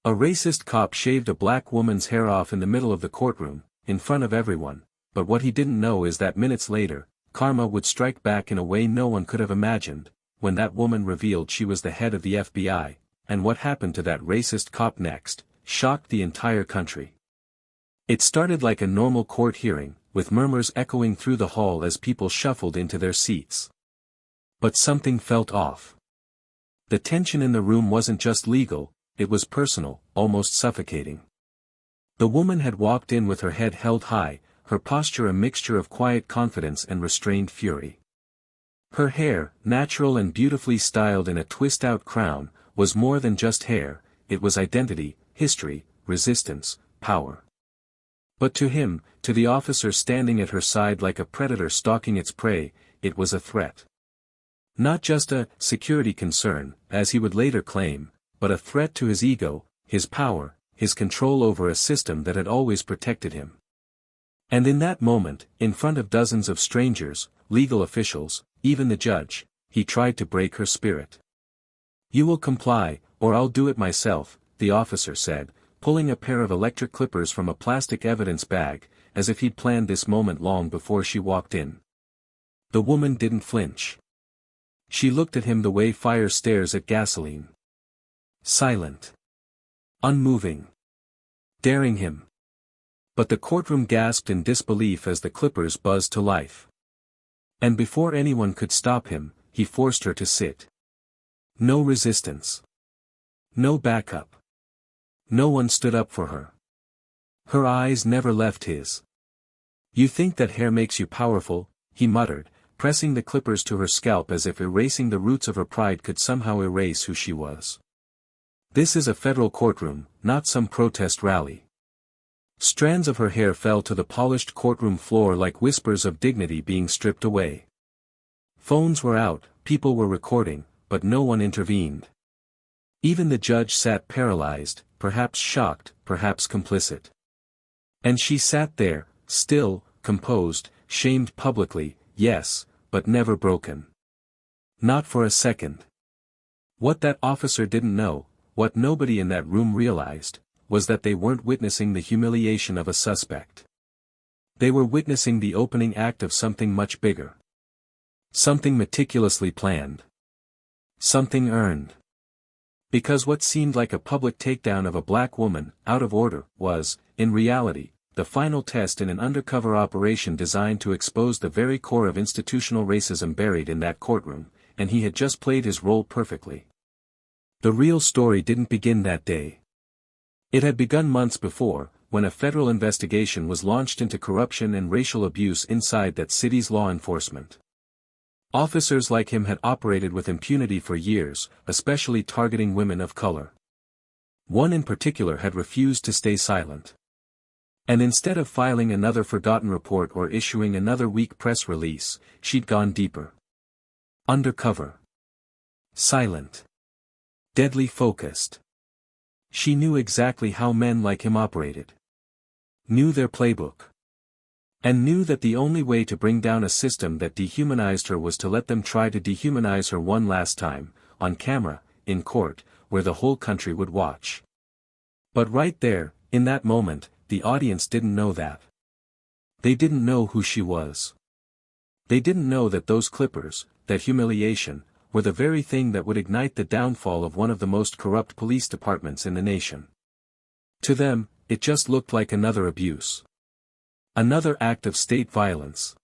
A racist cop shaved a black woman's hair off in the middle of the courtroom, in front of everyone, but what he didn't know is that minutes later, karma would strike back in a way no one could have imagined, when that woman revealed she was the head of the FBI, and what happened to that racist cop next, shocked the entire country. It started like a normal court hearing, with murmurs echoing through the hall as people shuffled into their seats. But something felt off. The tension in the room wasn't just legal, it was personal, almost suffocating. The woman had walked in with her head held high, her posture a mixture of quiet confidence and restrained fury. Her hair, natural and beautifully styled in a twist-out crown, was more than just hair, it was identity, history, resistance, power. But to him, to the officer standing at her side like a predator stalking its prey, it was a threat. Not just a security concern, as he would later claim, but a threat to his ego, his power, his control over a system that had always protected him. And in that moment, in front of dozens of strangers, legal officials, even the judge, he tried to break her spirit. "You will comply, or I'll do it myself," the officer said, pulling a pair of electric clippers from a plastic evidence bag, as if he'd planned this moment long before she walked in. The woman didn't flinch. She looked at him the way fire stares at gasoline. Silent. Unmoving. Daring him. But the courtroom gasped in disbelief as the clippers buzzed to life. And before anyone could stop him, he forced her to sit. No resistance. No backup. No one stood up for her. Her eyes never left his. "You think that hair makes you powerful," he muttered, pressing the clippers to her scalp as if erasing the roots of her pride could somehow erase who she was. "This is a federal courtroom, not some protest rally." Strands of her hair fell to the polished courtroom floor like whispers of dignity being stripped away. Phones were out, people were recording, but no one intervened. Even the judge sat paralyzed, perhaps shocked, perhaps complicit. And she sat there, still, composed, shamed publicly, yes, but never broken. Not for a second. What that officer didn't know, what nobody in that room realized, was that they weren't witnessing the humiliation of a suspect. They were witnessing the opening act of something much bigger. Something meticulously planned. Something earned. Because what seemed like a public takedown of a black woman, out of order, was, in reality, the final test in an undercover operation designed to expose the very core of institutional racism buried in that courtroom, and he had just played his role perfectly. The real story didn't begin that day. It had begun months before, when a federal investigation was launched into corruption and racial abuse inside that city's law enforcement. Officers like him had operated with impunity for years, especially targeting women of color. One in particular had refused to stay silent. And instead of filing another forgotten report or issuing another weak press release, she'd gone deeper. Undercover. Silent. Deadly focused. She knew exactly how men like him operated. Knew their playbook. And knew that the only way to bring down a system that dehumanized her was to let them try to dehumanize her one last time, on camera, in court, where the whole country would watch. But right there, in that moment, the audience didn't know that. They didn't know who she was. They didn't know that those clippers, that humiliation, were the very thing that would ignite the downfall of one of the most corrupt police departments in the nation. To them, it just looked like another abuse. Another act of state violence.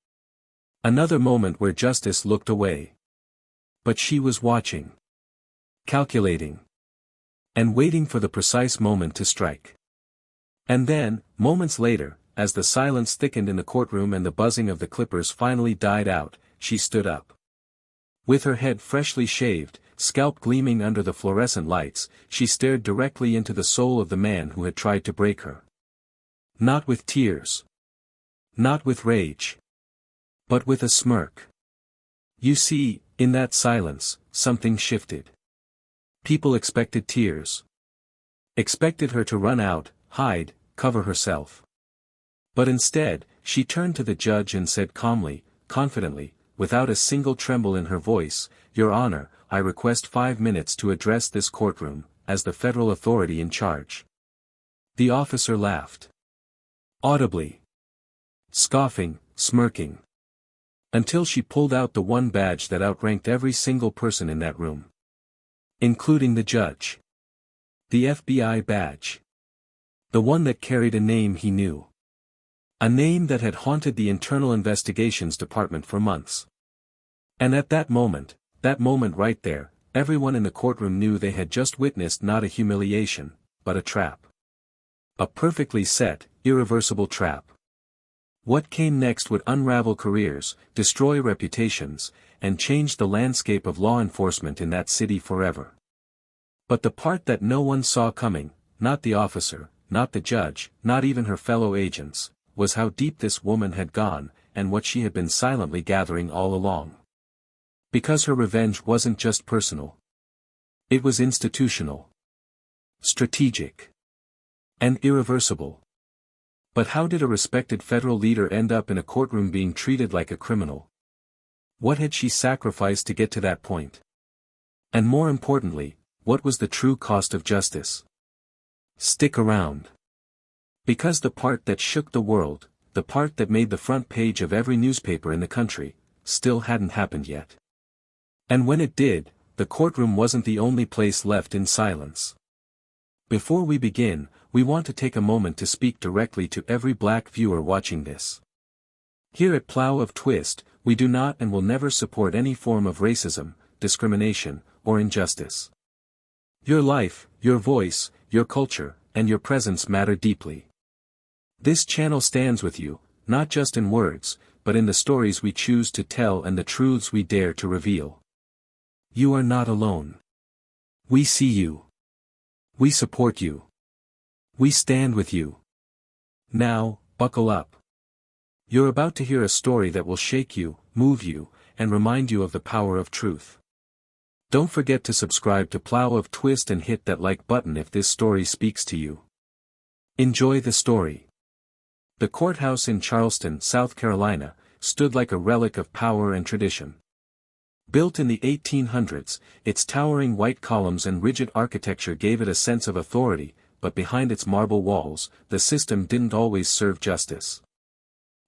Another moment where justice looked away. But she was watching. Calculating. And waiting for the precise moment to strike. And then, moments later, as the silence thickened in the courtroom and the buzzing of the clippers finally died out, she stood up. With her head freshly shaved, scalp gleaming under the fluorescent lights, she stared directly into the soul of the man who had tried to break her. Not with tears. Not with rage. But with a smirk. You see, in that silence, something shifted. People expected tears. Expected her to run out, hide, cover herself. But instead, she turned to the judge and said calmly, confidently, without a single tremble in her voice, "Your Honor, I request 5 minutes to address this courtroom, as the federal authority in charge. The officer laughed. Audibly. Scoffing, smirking. Until she pulled out the one badge that outranked every single person in that room. Including the judge. The FBI badge. The one that carried a name he knew. A name that had haunted the Internal Investigations Department for months. And at that moment right there, everyone in the courtroom knew they had just witnessed not a humiliation, but a trap. A perfectly set, irreversible trap. What came next would unravel careers, destroy reputations, and change the landscape of law enforcement in that city forever. But the part that no one saw coming, not the officer, not the judge, not even her fellow agents, was how deep this woman had gone, and what she had been silently gathering all along. Because her revenge wasn't just personal. It was institutional. Strategic. And irreversible. But how did a respected federal leader end up in a courtroom being treated like a criminal? What had she sacrificed to get to that point? And more importantly, what was the true cost of justice? Stick around. Because the part that shook the world, the part that made the front page of every newspaper in the country, still hadn't happened yet. And when it did, the courtroom wasn't the only place left in silence. Before we begin, we want to take a moment to speak directly to every black viewer watching this. Here at Plow of Twist, we do not and will never support any form of racism, discrimination, or injustice. Your life, your voice, your culture, and your presence matter deeply. This channel stands with you, not just in words, but in the stories we choose to tell and the truths we dare to reveal. You are not alone. We see you. We support you. We stand with you. Now, buckle up. You're about to hear a story that will shake you, move you, and remind you of the power of truth. Don't forget to subscribe to Plow of Twist and hit that like button if this story speaks to you. Enjoy the story. The courthouse in Charleston, South Carolina, stood like a relic of power and tradition. Built in the 1800s, its towering white columns and rigid architecture gave it a sense of authority, but behind its marble walls, the system didn't always serve justice.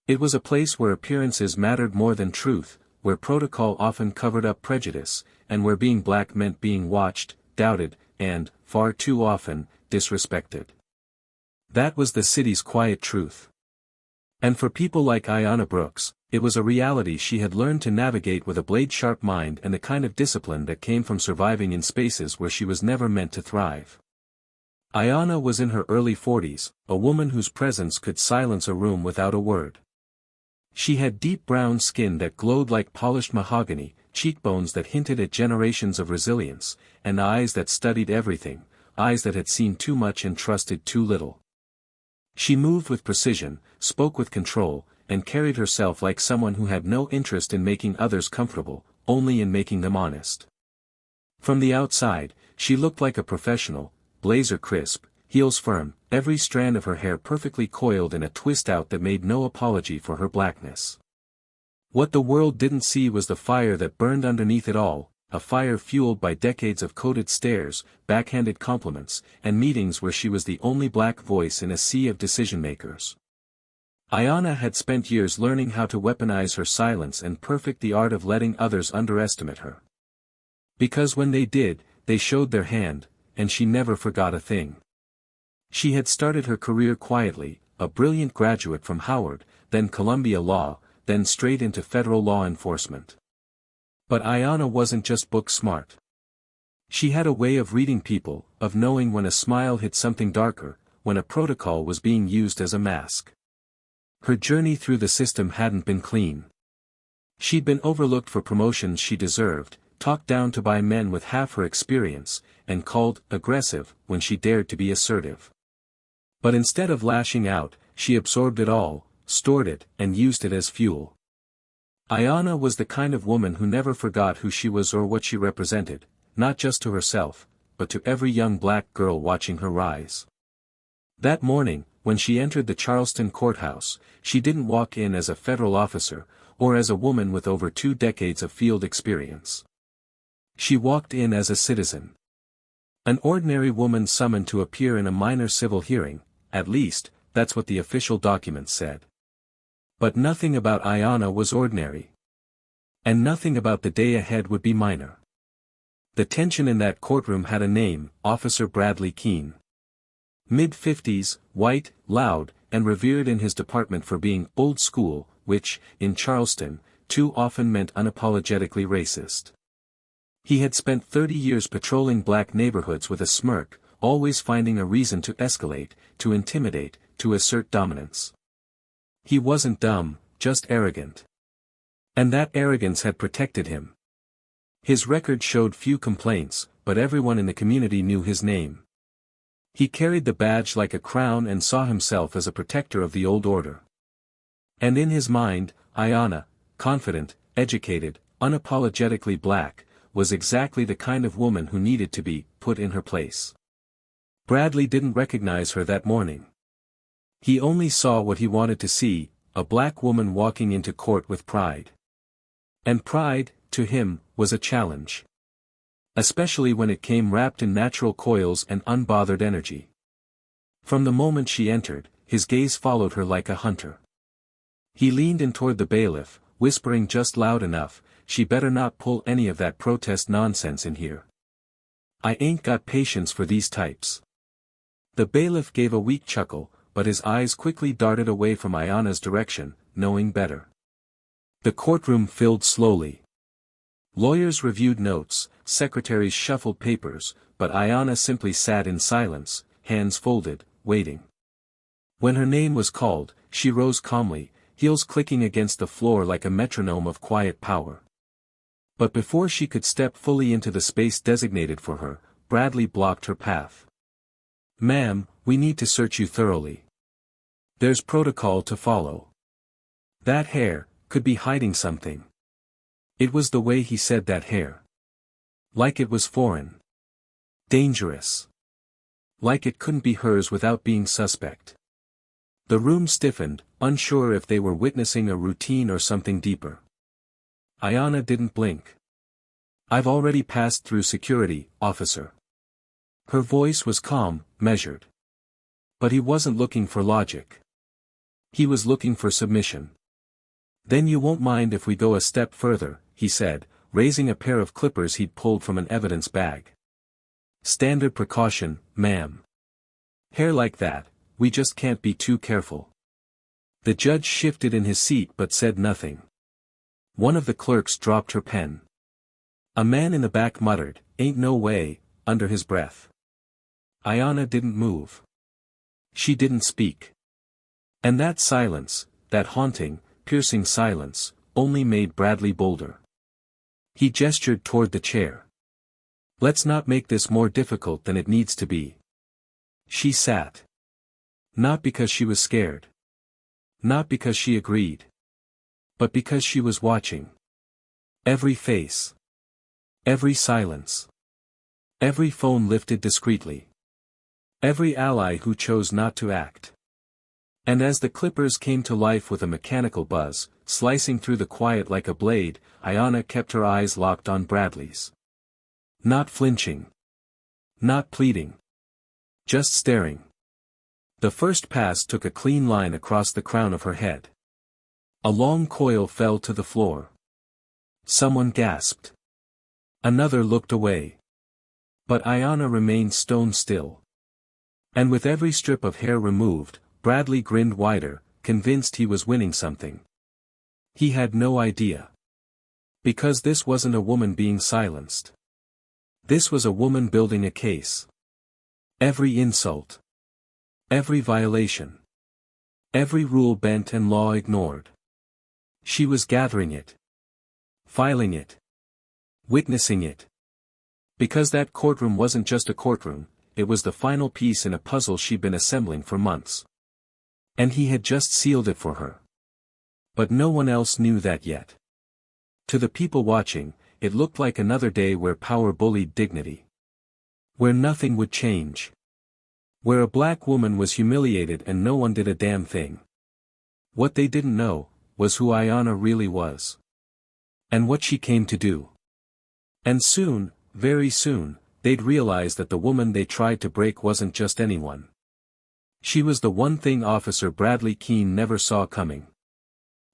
It was a place where appearances mattered more than truth, where protocol often covered up prejudice, and where being black meant being watched, doubted, and, far too often, disrespected. That was the city's quiet truth. And for people like Ayanna Brooks, it was a reality she had learned to navigate with a blade-sharp mind and the kind of discipline that came from surviving in spaces where she was never meant to thrive. Ayanna was in her early 40s, a woman whose presence could silence a room without a word. She had deep brown skin that glowed like polished mahogany, cheekbones that hinted at generations of resilience, and eyes that studied everything, eyes that had seen too much and trusted too little. She moved with precision, spoke with control, and carried herself like someone who had no interest in making others comfortable, only in making them honest. From the outside, she looked like a professional, blazer crisp, heels firm, every strand of her hair perfectly coiled in a twist-out that made no apology for her blackness. What the world didn't see was the fire that burned underneath it all, a fire fueled by decades of coded stares, backhanded compliments, and meetings where she was the only black voice in a sea of decision-makers. Ayanna had spent years learning how to weaponize her silence and perfect the art of letting others underestimate her. Because when they did, they showed their hand, and she never forgot a thing. She had started her career quietly, a brilliant graduate from Howard, then Columbia Law, then straight into federal law enforcement. But Ayanna wasn't just book smart. She had a way of reading people, of knowing when a smile hid something darker, when a protocol was being used as a mask. Her journey through the system hadn't been clean. She'd been overlooked for promotions she deserved, talked down to by men with half her experience, and called aggressive when she dared to be assertive. But instead of lashing out, she absorbed it all, stored it, and used it as fuel. Ayanna was the kind of woman who never forgot who she was or what she represented, not just to herself, but to every young black girl watching her rise. That morning, when she entered the Charleston courthouse, she didn't walk in as a federal officer, or as a woman with over 2 decades of field experience. She walked in as a citizen. An ordinary woman summoned to appear in a minor civil hearing, at least, that's what the official documents said. But nothing about Ayanna was ordinary. And nothing about the day ahead would be minor. The tension in that courtroom had a name: Officer Bradley Keene. Mid-50s, white, loud, and revered in his department for being old school, which, in Charleston, too often meant unapologetically racist. He had spent 30 years patrolling black neighborhoods with a smirk, always finding a reason to escalate, to intimidate, to assert dominance. He wasn't dumb, just arrogant. And that arrogance had protected him. His record showed few complaints, but everyone in the community knew his name. He carried the badge like a crown and saw himself as a protector of the old order. And in his mind, Ayanna, confident, educated, unapologetically black, was exactly the kind of woman who needed to be put in her place. Bradley didn't recognize her that morning. He only saw what he wanted to see: a black woman walking into court with pride. And pride, to him, was a challenge. Especially when it came wrapped in natural coils and unbothered energy. From the moment she entered, his gaze followed her like a hunter. He leaned in toward the bailiff, whispering just loud enough, "She better not pull any of that protest nonsense in here. I ain't got patience for these types." The bailiff gave a weak chuckle, but his eyes quickly darted away from Ayanna's direction, knowing better. The courtroom filled slowly. Lawyers reviewed notes, secretaries shuffled papers, but Ayanna simply sat in silence, hands folded, waiting. When her name was called, she rose calmly, heels clicking against the floor like a metronome of quiet power. But before she could step fully into the space designated for her, Bradley blocked her path. "Ma'am, we need to search you thoroughly. There's protocol to follow." That hair could be hiding something. It was the way he said that hair. Like it was foreign. Dangerous. Like it couldn't be hers without being suspect. The room stiffened, unsure if they were witnessing a routine or something deeper. Ayanna didn't blink. "I've already passed through security, officer." Her voice was calm, measured. But he wasn't looking for logic. He was looking for submission. "Then you won't mind if we go a step further," he said, raising a pair of clippers he'd pulled from an evidence bag. "Standard precaution, ma'am. Hair like that, we just can't be too careful." The judge shifted in his seat but said nothing. One of the clerks dropped her pen. A man in the back muttered, "Ain't no way," under his breath. Ayanna didn't move. She didn't speak. And that silence, that haunting, piercing silence, only made Bradley bolder. He gestured toward the chair. "Let's not make this more difficult than it needs to be." She sat. Not because she was scared. Not because she agreed. But because she was watching. Every face. Every silence. Every phone lifted discreetly. Every ally who chose not to act. And as the clippers came to life with a mechanical buzz, slicing through the quiet like a blade, Ayanna kept her eyes locked on Bradley's. Not flinching. Not pleading. Just staring. The first pass took a clean line across the crown of her head. A long coil fell to the floor. Someone gasped. Another looked away. But Ayanna remained stone still. And with every strip of hair removed, Bradley grinned wider, convinced he was winning something. He had no idea. Because this wasn't a woman being silenced. This was a woman building a case. Every insult. Every violation. Every rule bent and law ignored. She was gathering it. Filing it. Witnessing it. Because that courtroom wasn't just a courtroom, it was the final piece in a puzzle she'd been assembling for months. And he had just sealed it for her. But no one else knew that yet. To the people watching, it looked like another day where power bullied dignity. Where nothing would change. Where a black woman was humiliated and no one did a damn thing. What they didn't know was who Ayanna really was. And what she came to do. And soon, very soon, they'd realize that the woman they tried to break wasn't just anyone. She was the one thing Officer Bradley Keene never saw coming.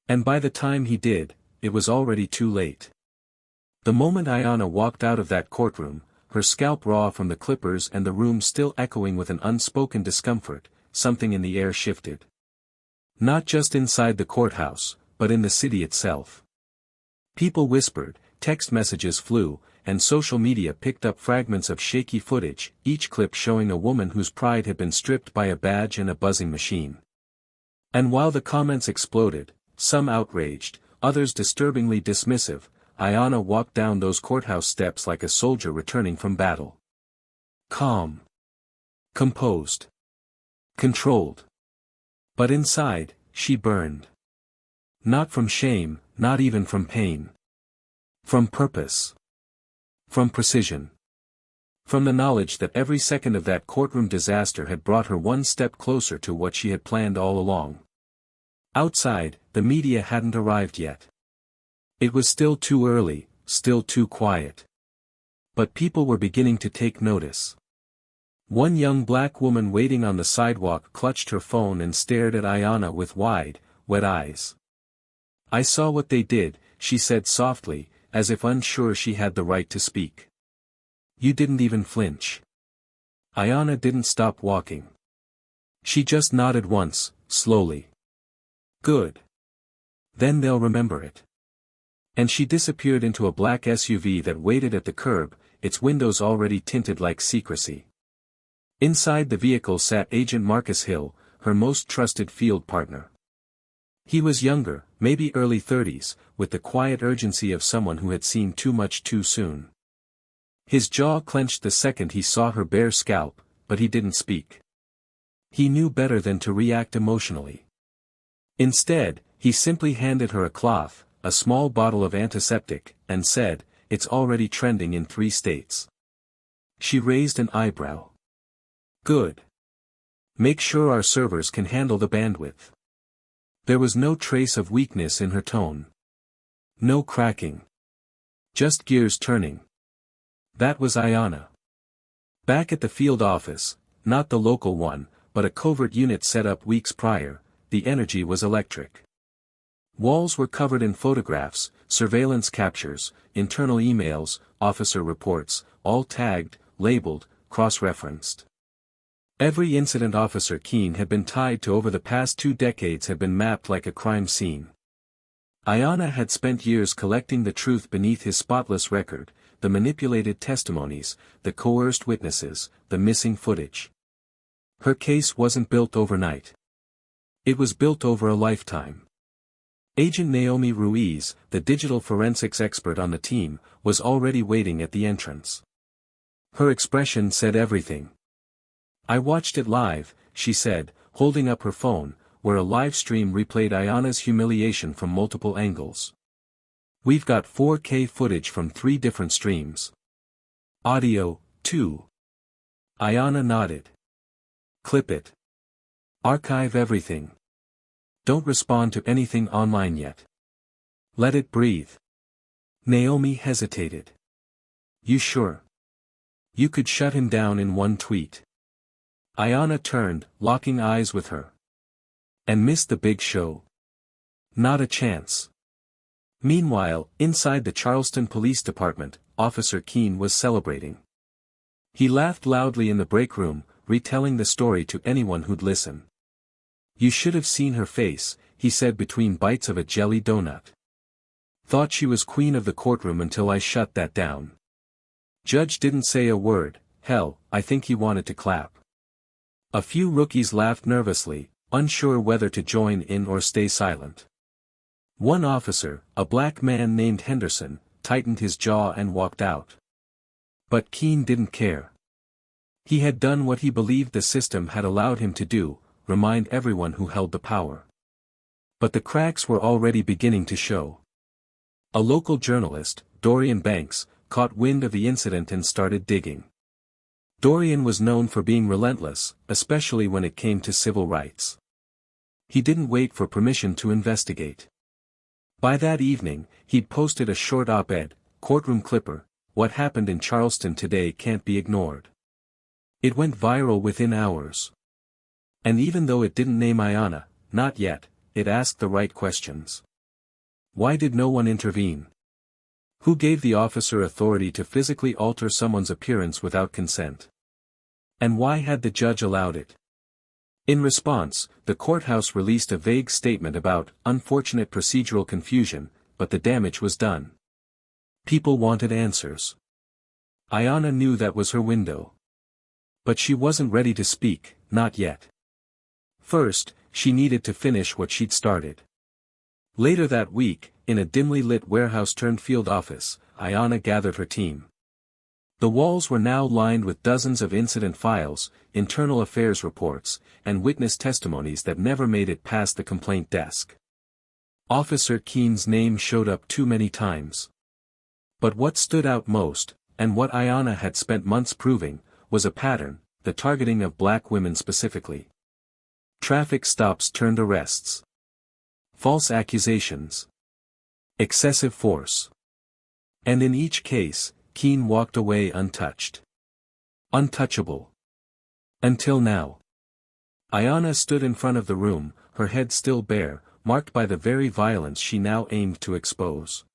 And by the time he did, it was already too late. The moment Ayanna walked out of that courtroom, her scalp raw from the clippers and the room still echoing with an unspoken discomfort, something in the air shifted. Not just inside the courthouse, but in the city itself. People whispered, text messages flew, and social media picked up fragments of shaky footage, each clip showing a woman whose pride had been stripped by a badge and a buzzing machine. And while the comments exploded, some outraged, others disturbingly dismissive, Ayanna walked down those courthouse steps like a soldier returning from battle. Calm. Composed. Controlled. But inside, she burned. Not from shame, not even from pain. From purpose. From precision. From the knowledge that every second of that courtroom disaster had brought her one step closer to what she had planned all along. Outside, the media hadn't arrived yet. It was still too early, still too quiet. But people were beginning to take notice. One young black woman waiting on the sidewalk clutched her phone and stared at Ayanna with wide, wet eyes. "I saw what they did," she said softly, as if unsure she had the right to speak. "You didn't even flinch." Ayanna didn't stop walking. She just nodded once, slowly. "Good. Then they'll remember it." And she disappeared into a black SUV that waited at the curb, its windows already tinted like secrecy. Inside the vehicle sat Agent Marcus Hill, her most trusted field partner. He was younger, maybe early 30s, with the quiet urgency of someone who had seen too much too soon. His jaw clenched the second he saw her bare scalp, but he didn't speak. He knew better than to react emotionally. Instead, he simply handed her a cloth, a small bottle of antiseptic, and said, "It's already trending in 3 states." She raised an eyebrow. "Good. Make sure our servers can handle the bandwidth." There was no trace of weakness in her tone. No cracking. Just gears turning. That was Ayanna. Back at the field office, not the local one, but a covert unit set up weeks prior, the energy was electric. Walls were covered in photographs, surveillance captures, internal emails, officer reports, all tagged, labeled, cross-referenced. Every incident Officer Keene had been tied to over the past 2 decades had been mapped like a crime scene. Ayanna had spent years collecting the truth beneath his spotless record, the manipulated testimonies, the coerced witnesses, the missing footage. Her case wasn't built overnight. It was built over a lifetime. Agent Naomi Ruiz, the digital forensics expert on the team, was already waiting at the entrance. Her expression said everything. "I watched it live," she said, holding up her phone, where a live stream replayed Ayanna's humiliation from multiple angles. "We've got 4K footage from 3 different streams. Audio, too." Ayanna nodded. "Clip it. Archive everything. Don't respond to anything online yet. Let it breathe." Naomi hesitated. "You sure? You could shut him down in 1 tweet." Ayanna turned, locking eyes with her. "And miss the big show? Not a chance." Meanwhile, inside the Charleston Police Department, Officer Keene was celebrating. He laughed loudly in the break room, retelling the story to anyone who'd listen. "You should have seen her face," he said between bites of a jelly donut. "Thought she was queen of the courtroom until I shut that down. Judge didn't say a word, hell, I think he wanted to clap." A few rookies laughed nervously, unsure whether to join in or stay silent. One officer, a black man named Henderson, tightened his jaw and walked out. But Keene didn't care. He had done what he believed the system had allowed him to do, remind everyone who held the power. But the cracks were already beginning to show. A local journalist, Dorian Banks, caught wind of the incident and started digging. Dorian was known for being relentless, especially when it came to civil rights. He didn't wait for permission to investigate. By that evening, he'd posted a short op-ed, "Courtroom Clipper, what happened in Charleston today can't be ignored. It went viral within hours. And even though it didn't name Ayanna, not yet, it asked the right questions. Why did no one intervene? Who gave the officer authority to physically alter someone's appearance without consent? And why had the judge allowed it? In response, the courthouse released a vague statement about unfortunate procedural confusion, but the damage was done. People wanted answers. Ayanna knew that was her window. But she wasn't ready to speak, not yet. First, she needed to finish what she'd started. Later that week, in a dimly lit warehouse-turned-field office, Ayanna gathered her team. The walls were now lined with dozens of incident files, internal affairs reports, and witness testimonies that never made it past the complaint desk. Officer Keene's name showed up too many times. But what stood out most, and what Ayanna had spent months proving, was a pattern, the targeting of black women specifically. Traffic stops turned arrests. False accusations. Excessive force. And in each case, Keene walked away untouched. Untouchable. Until now. Ayanna stood in front of the room, her head still bare, marked by the very violence she now aimed to expose.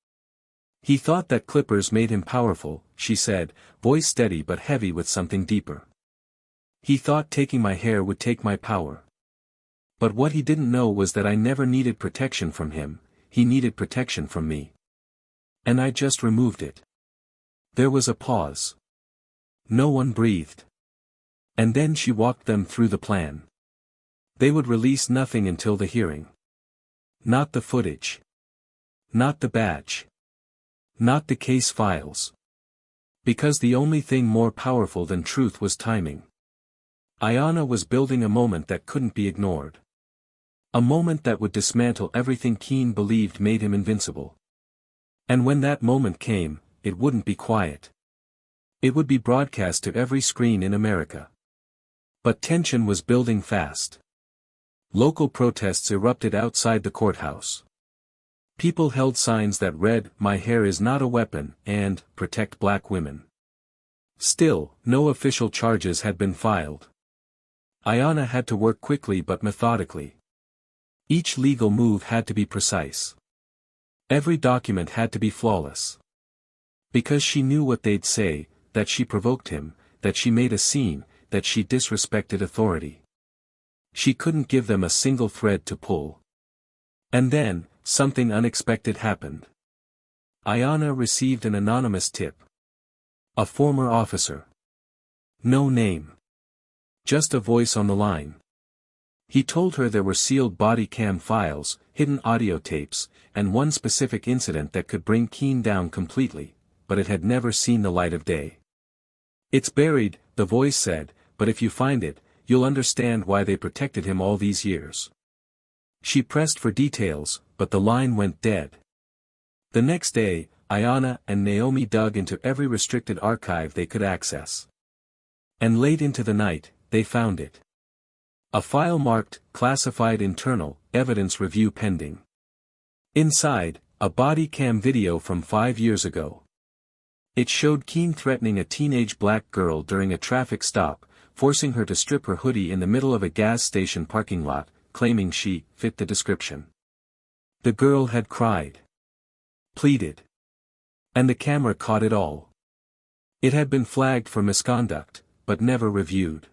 He thought that clippers made him powerful, she said, voice steady but heavy with something deeper. He thought taking my hair would take my power. But what he didn't know was that I never needed protection from him, he needed protection from me. And I just removed it. There was a pause. No one breathed. And then she walked them through the plan. They would release nothing until the hearing. Not the footage. Not the badge. Not the case files. Because the only thing more powerful than truth was timing. Ayanna was building a moment that couldn't be ignored. A moment that would dismantle everything Keene believed made him invincible. And when that moment came, it wouldn't be quiet. It would be broadcast to every screen in America. But tension was building fast. Local protests erupted outside the courthouse. People held signs that read, "My hair is not a weapon," and "Protect black women." Still, no official charges had been filed. Ayanna had to work quickly but methodically. Each legal move had to be precise. Every document had to be flawless. Because she knew what they'd say, that she provoked him, that she made a scene, that she disrespected authority. She couldn't give them a single thread to pull. And then, something unexpected happened. Ayanna received an anonymous tip. A former officer. No name. Just a voice on the line. He told her there were sealed body cam files, hidden audio tapes, and one specific incident that could bring Keene down completely, but it had never seen the light of day. "It's buried," the voice said, "but if you find it, you'll understand why they protected him all these years." She pressed for details, but the line went dead. The next day, Ayanna and Naomi dug into every restricted archive they could access. And late into the night, they found it. A file marked, "Classified Internal, Evidence Review Pending." Inside, a body cam video from 5 years ago. It showed Keene threatening a teenage black girl during a traffic stop, forcing her to strip her hoodie in the middle of a gas station parking lot, claiming she fit the description. The girl had cried. Pleaded. And the camera caught it all. It had been flagged for misconduct, but never reviewed.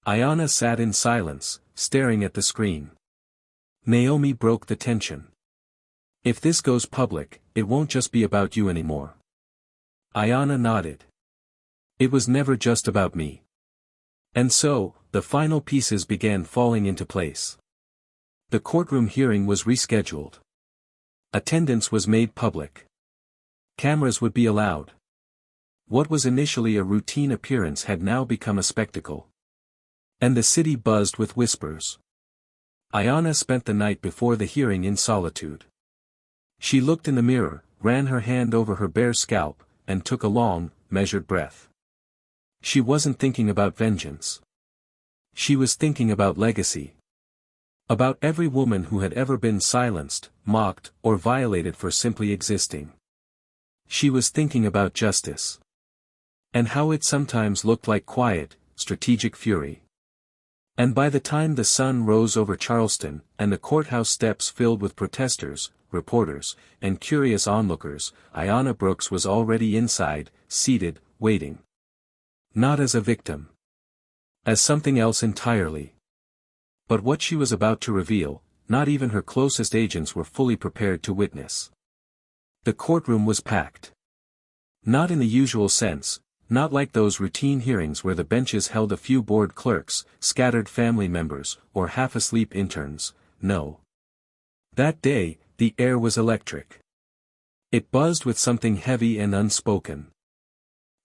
Ayanna sat in silence, staring at the screen. Naomi broke the tension. "If this goes public, it won't just be about you anymore." Ayanna nodded. "It was never just about me." And so, the final pieces began falling into place. The courtroom hearing was rescheduled. Attendance was made public. Cameras would be allowed. What was initially a routine appearance had now become a spectacle. And the city buzzed with whispers. Ayanna spent the night before the hearing in solitude. She looked in the mirror, ran her hand over her bare scalp, and took a long, measured breath. She wasn't thinking about vengeance. She was thinking about legacy. About every woman who had ever been silenced, mocked, or violated for simply existing. She was thinking about justice. And how it sometimes looked like quiet, strategic fury. And by the time the sun rose over Charleston, and the courthouse steps filled with protesters, reporters, and curious onlookers, Ayanna Brooks was already inside, seated, waiting. Not as a victim. As something else entirely. But what she was about to reveal, not even her closest agents were fully prepared to witness. The courtroom was packed. Not in the usual sense, not like those routine hearings where the benches held a few bored clerks, scattered family members, or half-asleep interns, no. That day, the air was electric. It buzzed with something heavy and unspoken.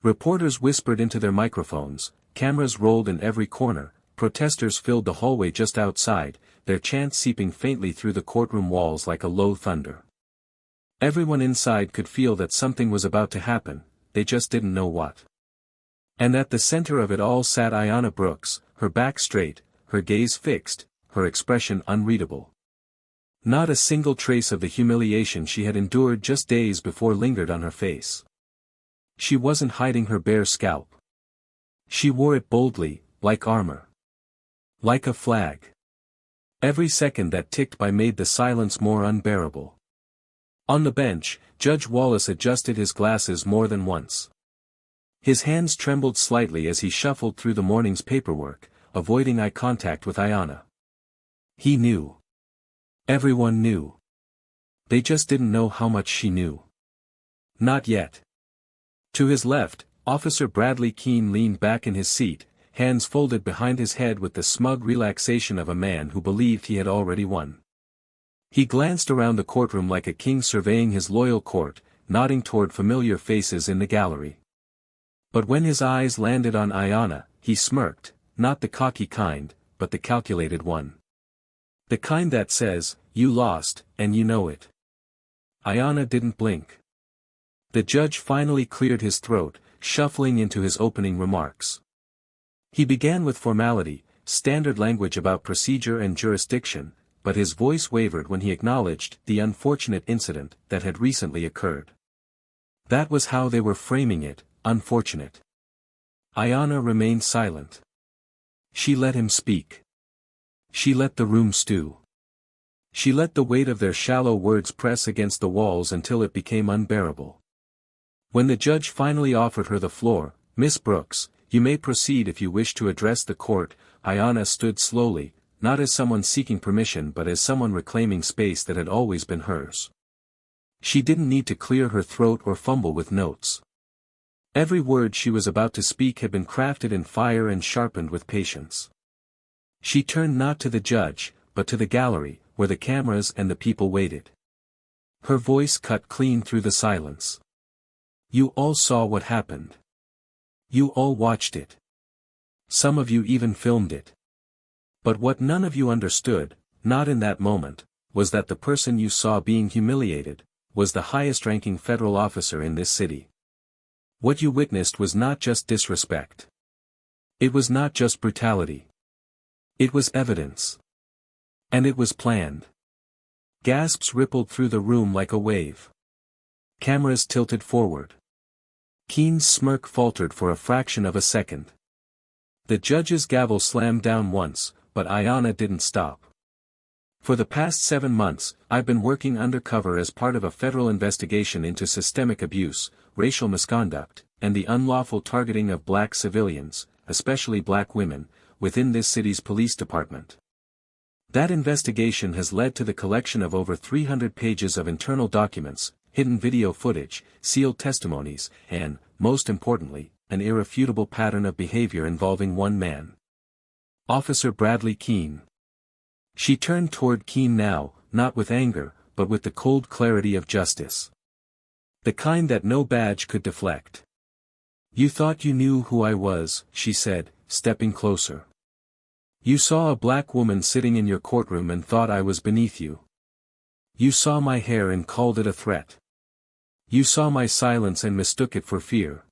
Reporters whispered into their microphones, cameras rolled in every corner, protesters filled the hallway just outside, their chants seeping faintly through the courtroom walls like a low thunder. Everyone inside could feel that something was about to happen, they just didn't know what. And at the center of it all sat Ayanna Brooks, her back straight, her gaze fixed, her expression unreadable. Not a single trace of the humiliation she had endured just days before lingered on her face. She wasn't hiding her bare scalp. She wore it boldly, like armor. Like a flag. Every second that ticked by made the silence more unbearable. On the bench, Judge Wallace adjusted his glasses more than once. His hands trembled slightly as he shuffled through the morning's paperwork, avoiding eye contact with Ayanna. He knew. Everyone knew. They just didn't know how much she knew. Not yet. To his left, Officer Bradley Keene leaned back in his seat, hands folded behind his head with the smug relaxation of a man who believed he had already won. He glanced around the courtroom like a king surveying his loyal court, nodding toward familiar faces in the gallery. But when his eyes landed on Ayanna, he smirked, not the cocky kind, but the calculated one. The kind that says, "You lost, and you know it." Ayanna didn't blink. The judge finally cleared his throat, shuffling into his opening remarks. He began with formality, standard language about procedure and jurisdiction, but his voice wavered when he acknowledged the unfortunate incident that had recently occurred. That was how they were framing it, unfortunate. Ayanna remained silent. She let him speak. She let the room stew. She let the weight of their shallow words press against the walls until it became unbearable. When the judge finally offered her the floor, "Miss Brooks, you may proceed if you wish to address the court," Ayanna stood slowly, not as someone seeking permission but as someone reclaiming space that had always been hers. She didn't need to clear her throat or fumble with notes. Every word she was about to speak had been crafted in fire and sharpened with patience. She turned not to the judge, but to the gallery, where the cameras and the people waited. Her voice cut clean through the silence. "You all saw what happened. You all watched it. Some of you even filmed it. But what none of you understood, not in that moment, was that the person you saw being humiliated, was the highest-ranking federal officer in this city. What you witnessed was not just disrespect. It was not just brutality. It was evidence. And it was planned." Gasps rippled through the room like a wave. Cameras tilted forward. Keene's smirk faltered for a fraction of a second. The judge's gavel slammed down once, but Ayanna didn't stop. "For the past 7 months, I've been working undercover as part of a federal investigation into systemic abuse, racial misconduct, and the unlawful targeting of black civilians, especially black women, within this city's police department. That investigation has led to the collection of over 300 pages of internal documents, hidden video footage, sealed testimonies, and, most importantly, an irrefutable pattern of behavior involving one man. Officer Bradley Keene." She turned toward Keene now, not with anger, but with the cold clarity of justice. The kind that no badge could deflect. "You thought you knew who I was," she said, stepping closer. "You saw a black woman sitting in your courtroom and thought I was beneath you. You saw my hair and called it a threat. You saw my silence and mistook it for fear.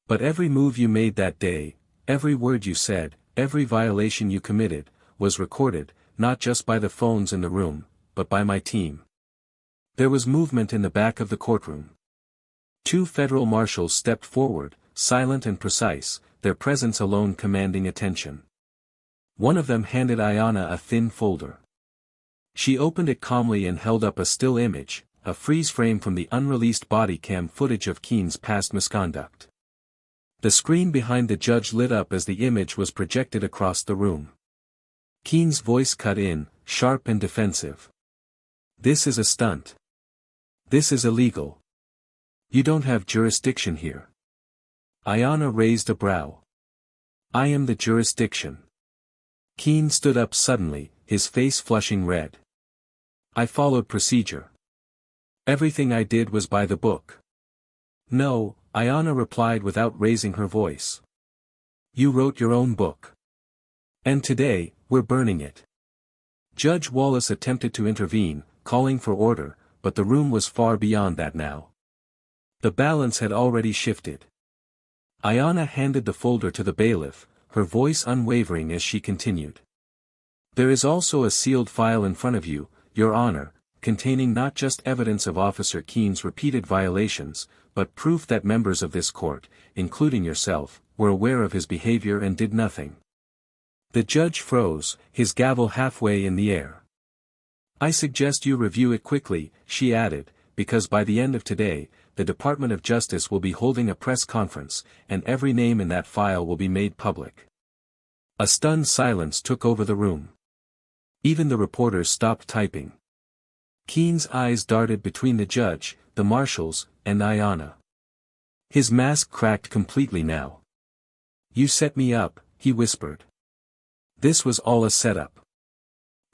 But every move you made that day, every word you said, every violation you committed, was recorded, not just by the phones in the room, but by my team." There was movement in the back of the courtroom. Two federal marshals stepped forward, silent and precise, their presence alone commanding attention. One of them handed Ayanna a thin folder. She opened it calmly and held up a still image, a freeze frame from the unreleased body cam footage of Keen's past misconduct. The screen behind the judge lit up as the image was projected across the room. Keen's voice cut in, sharp and defensive. "This is a stunt. This is illegal. You don't have jurisdiction here." Ayanna raised a brow. "I am the jurisdiction." Keen stood up suddenly, his face flushing red. "I followed procedure. Everything I did was by the book." "No," Ayanna replied without raising her voice. "You wrote your own book. And today, we're burning it." Judge Wallace attempted to intervene, calling for order, but the room was far beyond that now. The balance had already shifted. Ayanna handed the folder to the bailiff, her voice unwavering as she continued. "There is also a sealed file in front of you, Your Honor, containing not just evidence of Officer Keen's repeated violations, but proof that members of this court, including yourself, were aware of his behavior and did nothing." The judge froze, his gavel halfway in the air. "I suggest you review it quickly," she added, "because by the end of today, the Department of Justice will be holding a press conference, and every name in that file will be made public." A stunned silence took over the room. Even the reporters stopped typing. Keen's eyes darted between the judge, the marshals, and Ayanna. His mask cracked completely now. "You set me up," he whispered. "This was all a setup."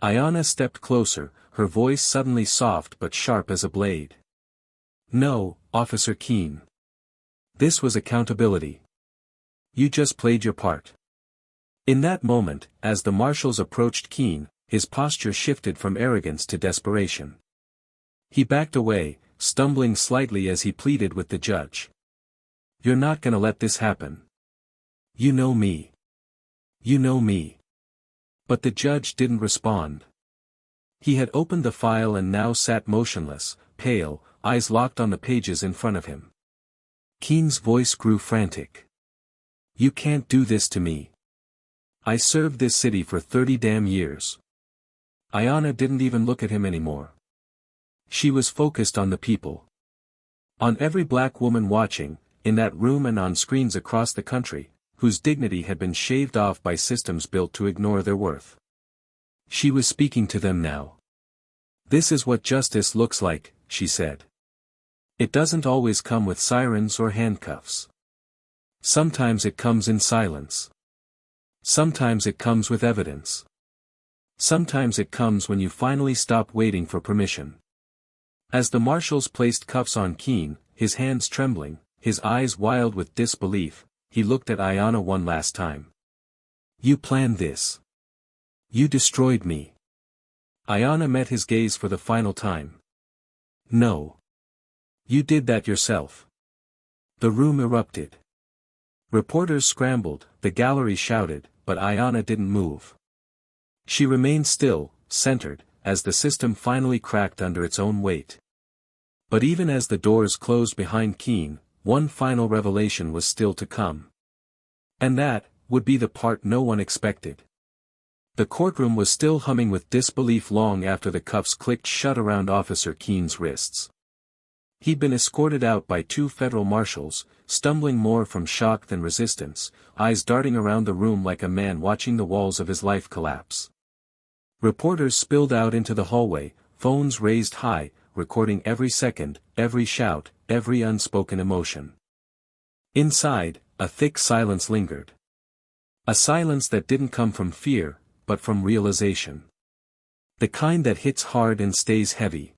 Ayanna stepped closer, her voice suddenly soft but sharp as a blade. "No, Officer Keen. This was accountability. You just played your part." In that moment, as the marshals approached Keen, his posture shifted from arrogance to desperation. He backed away, stumbling slightly as he pleaded with the judge. "You're not gonna let this happen. You know me. You know me." But the judge didn't respond. He had opened the file and now sat motionless, pale, eyes locked on the pages in front of him. Keen's voice grew frantic. "You can't do this to me. I served this city for 30 damn years." Ayanna didn't even look at him anymore. She was focused on the people. On every black woman watching, in that room and on screens across the country, whose dignity had been shaved off by systems built to ignore their worth. She was speaking to them now. "This is what justice looks like," she said. "It doesn't always come with sirens or handcuffs. Sometimes it comes in silence. Sometimes it comes with evidence. Sometimes it comes when you finally stop waiting for permission." As the marshals placed cuffs on Keen, his hands trembling, his eyes wild with disbelief, he looked at Ayanna one last time. "You planned this. You destroyed me." Ayanna met his gaze for the final time. "No. You did that yourself." The room erupted. Reporters scrambled, the gallery shouted, but Ayanna didn't move. She remained still, centered, as the system finally cracked under its own weight. But even as the doors closed behind Keen, one final revelation was still to come. And that would be the part no one expected. The courtroom was still humming with disbelief long after the cuffs clicked shut around Officer Keen's wrists. He'd been escorted out by two federal marshals, stumbling more from shock than resistance, eyes darting around the room like a man watching the walls of his life collapse. Reporters spilled out into the hallway, phones raised high, recording every second, every shout, every unspoken emotion. Inside, a thick silence lingered. A silence that didn't come from fear, but from realization. The kind that hits hard and stays heavy.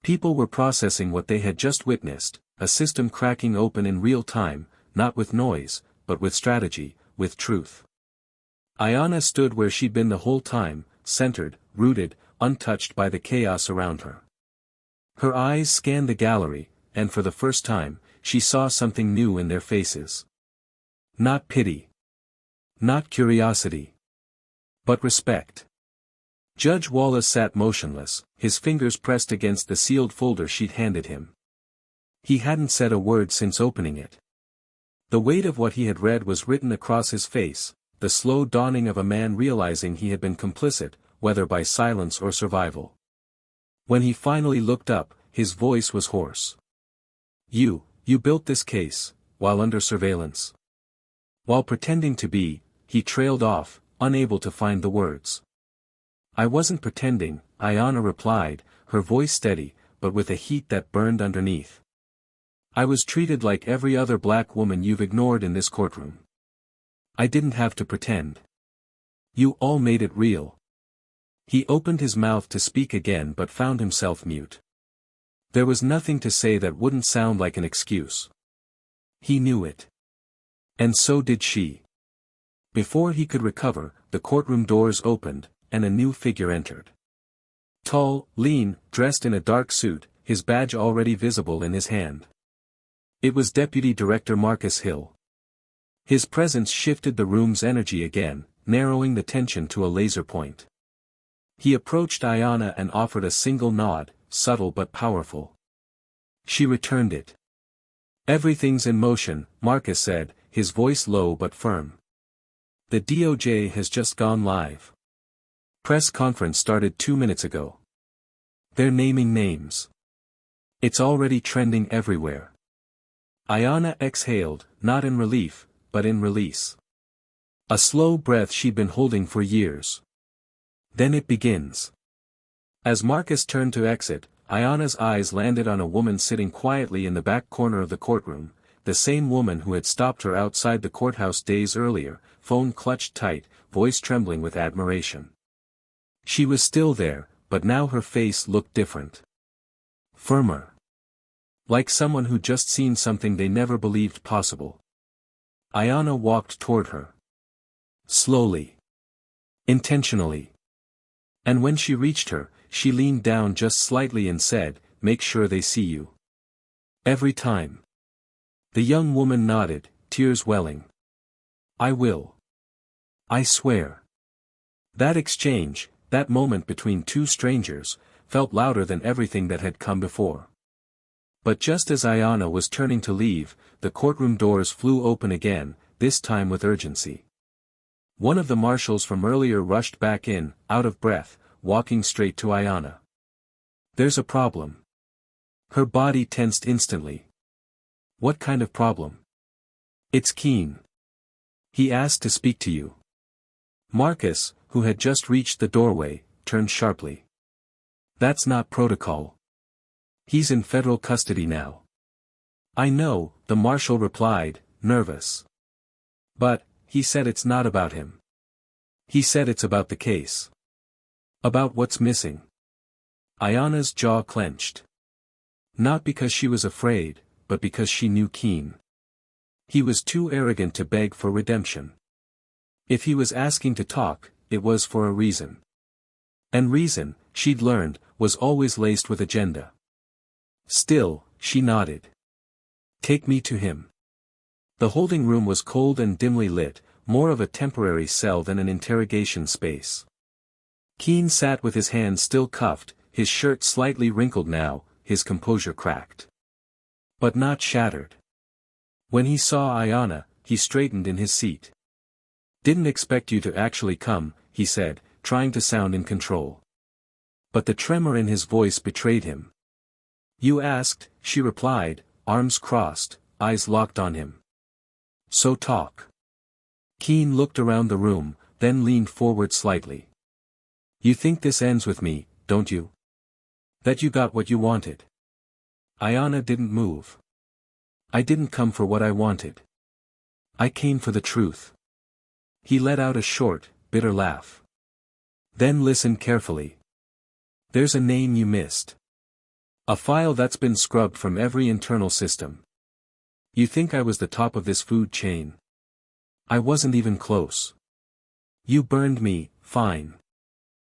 People were processing what they had just witnessed, a system cracking open in real time, not with noise, but with strategy, with truth. Ayanna stood where she'd been the whole time, centered, rooted, untouched by the chaos around her. Her eyes scanned the gallery, and for the first time, she saw something new in their faces. Not pity. Not curiosity. But respect. Judge Wallace sat motionless, his fingers pressed against the sealed folder she'd handed him. He hadn't said a word since opening it. The weight of what he had read was written across his face, the slow dawning of a man realizing he had been complicit, whether by silence or survival. When he finally looked up, his voice was hoarse. You built this case, while under surveillance. While pretending to be, he trailed off, unable to find the words. I wasn't pretending, Ayanna replied, her voice steady, but with a heat that burned underneath. I was treated like every other black woman you've ignored in this courtroom. I didn't have to pretend. You all made it real. He opened his mouth to speak again but found himself mute. There was nothing to say that wouldn't sound like an excuse. He knew it. And so did she. Before he could recover, the courtroom doors opened, and a new figure entered. Tall, lean, dressed in a dark suit, his badge already visible in his hand. It was Deputy Director Marcus Hill. His presence shifted the room's energy again, narrowing the tension to a laser point. He approached Ayanna and offered a single nod, subtle but powerful. She returned it. Everything's in motion, Marcus said, his voice low but firm. The DOJ has just gone live. Press conference started 2 minutes ago. They're naming names. It's already trending everywhere. Ayanna exhaled, not in relief, but in release. A slow breath she'd been holding for years. Then it begins. As Marcus turned to exit, Ayanna's eyes landed on a woman sitting quietly in the back corner of the courtroom, the same woman who had stopped her outside the courthouse days earlier, phone clutched tight, voice trembling with admiration. She was still there, but now her face looked different. Firmer. Like someone who'd just seen something they never believed possible. Ayanna walked toward her. Slowly. Intentionally. And when she reached her, she leaned down just slightly and said, "Make sure they see you." Every time. The young woman nodded, tears welling. "I will. I swear." That exchange, that moment between two strangers, felt louder than everything that had come before. But just as Ayanna was turning to leave, the courtroom doors flew open again, this time with urgency. One of the marshals from earlier rushed back in, out of breath, walking straight to Ayanna. "There's a problem." Her body tensed instantly. "What kind of problem?" "It's Keen. He asked to speak to you." Marcus, who had just reached the doorway, turned sharply. "That's not protocol. He's in federal custody now." "I know," the marshal replied, nervous. "But, he said it's not about him. He said it's about the case. About what's missing." Ayanna's jaw clenched. Not because she was afraid, but because she knew Keen. He was too arrogant to beg for redemption. If he was asking to talk, it was for a reason. And reason, she'd learned, was always laced with agenda. Still, she nodded. "Take me to him." The holding room was cold and dimly lit, more of a temporary cell than an interrogation space. Keen sat with his hands still cuffed, his shirt slightly wrinkled now, his composure cracked. But not shattered. When he saw Ayanna, he straightened in his seat. "Didn't expect you to actually come," he said, trying to sound in control. But the tremor in his voice betrayed him. "You asked," she replied, arms crossed, eyes locked on him. "So talk." Keen looked around the room, then leaned forward slightly. "You think this ends with me, don't you? That you got what you wanted?" Ayanna didn't move. "I didn't come for what I wanted. I came for the truth." He let out a short, bitter laugh. "Then listen carefully. There's a name you missed. A file that's been scrubbed from every internal system. You think I was the top of this food chain? I wasn't even close. You burned me, fine.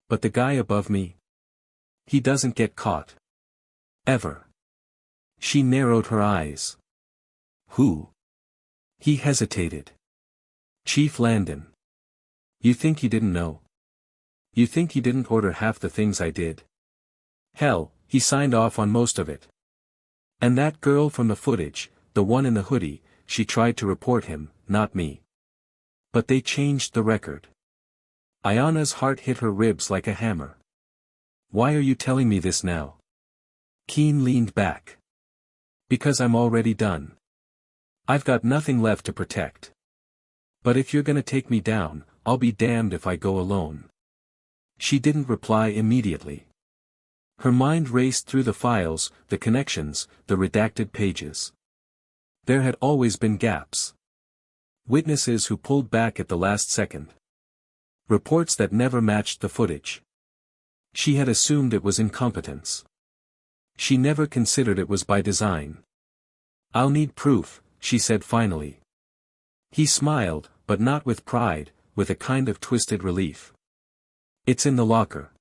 But the guy above me? He doesn't get caught. Ever." She narrowed her eyes. "Who?" He hesitated. "Chief Landon. You think he didn't know? You think he didn't order half the things I did? Hell, he signed off on most of it. And that girl from the footage, the one in the hoodie, she tried to report him, not me. But they changed the record. Ayana's heart hit her ribs like a hammer. Why are you telling me this now? Keen leaned back. Because I'm already done. I've got nothing left to protect. But if you're gonna take me down, I'll be damned if I go alone. She didn't reply immediately. Her mind raced through the files, the connections, the redacted pages. There had always been gaps. Witnesses who pulled back at the last second. Reports that never matched the footage. She had assumed it was incompetence. She never considered it was by design. I'll need proof, she said finally. He smiled, but not with pride, with a kind of twisted relief. It's in the locker.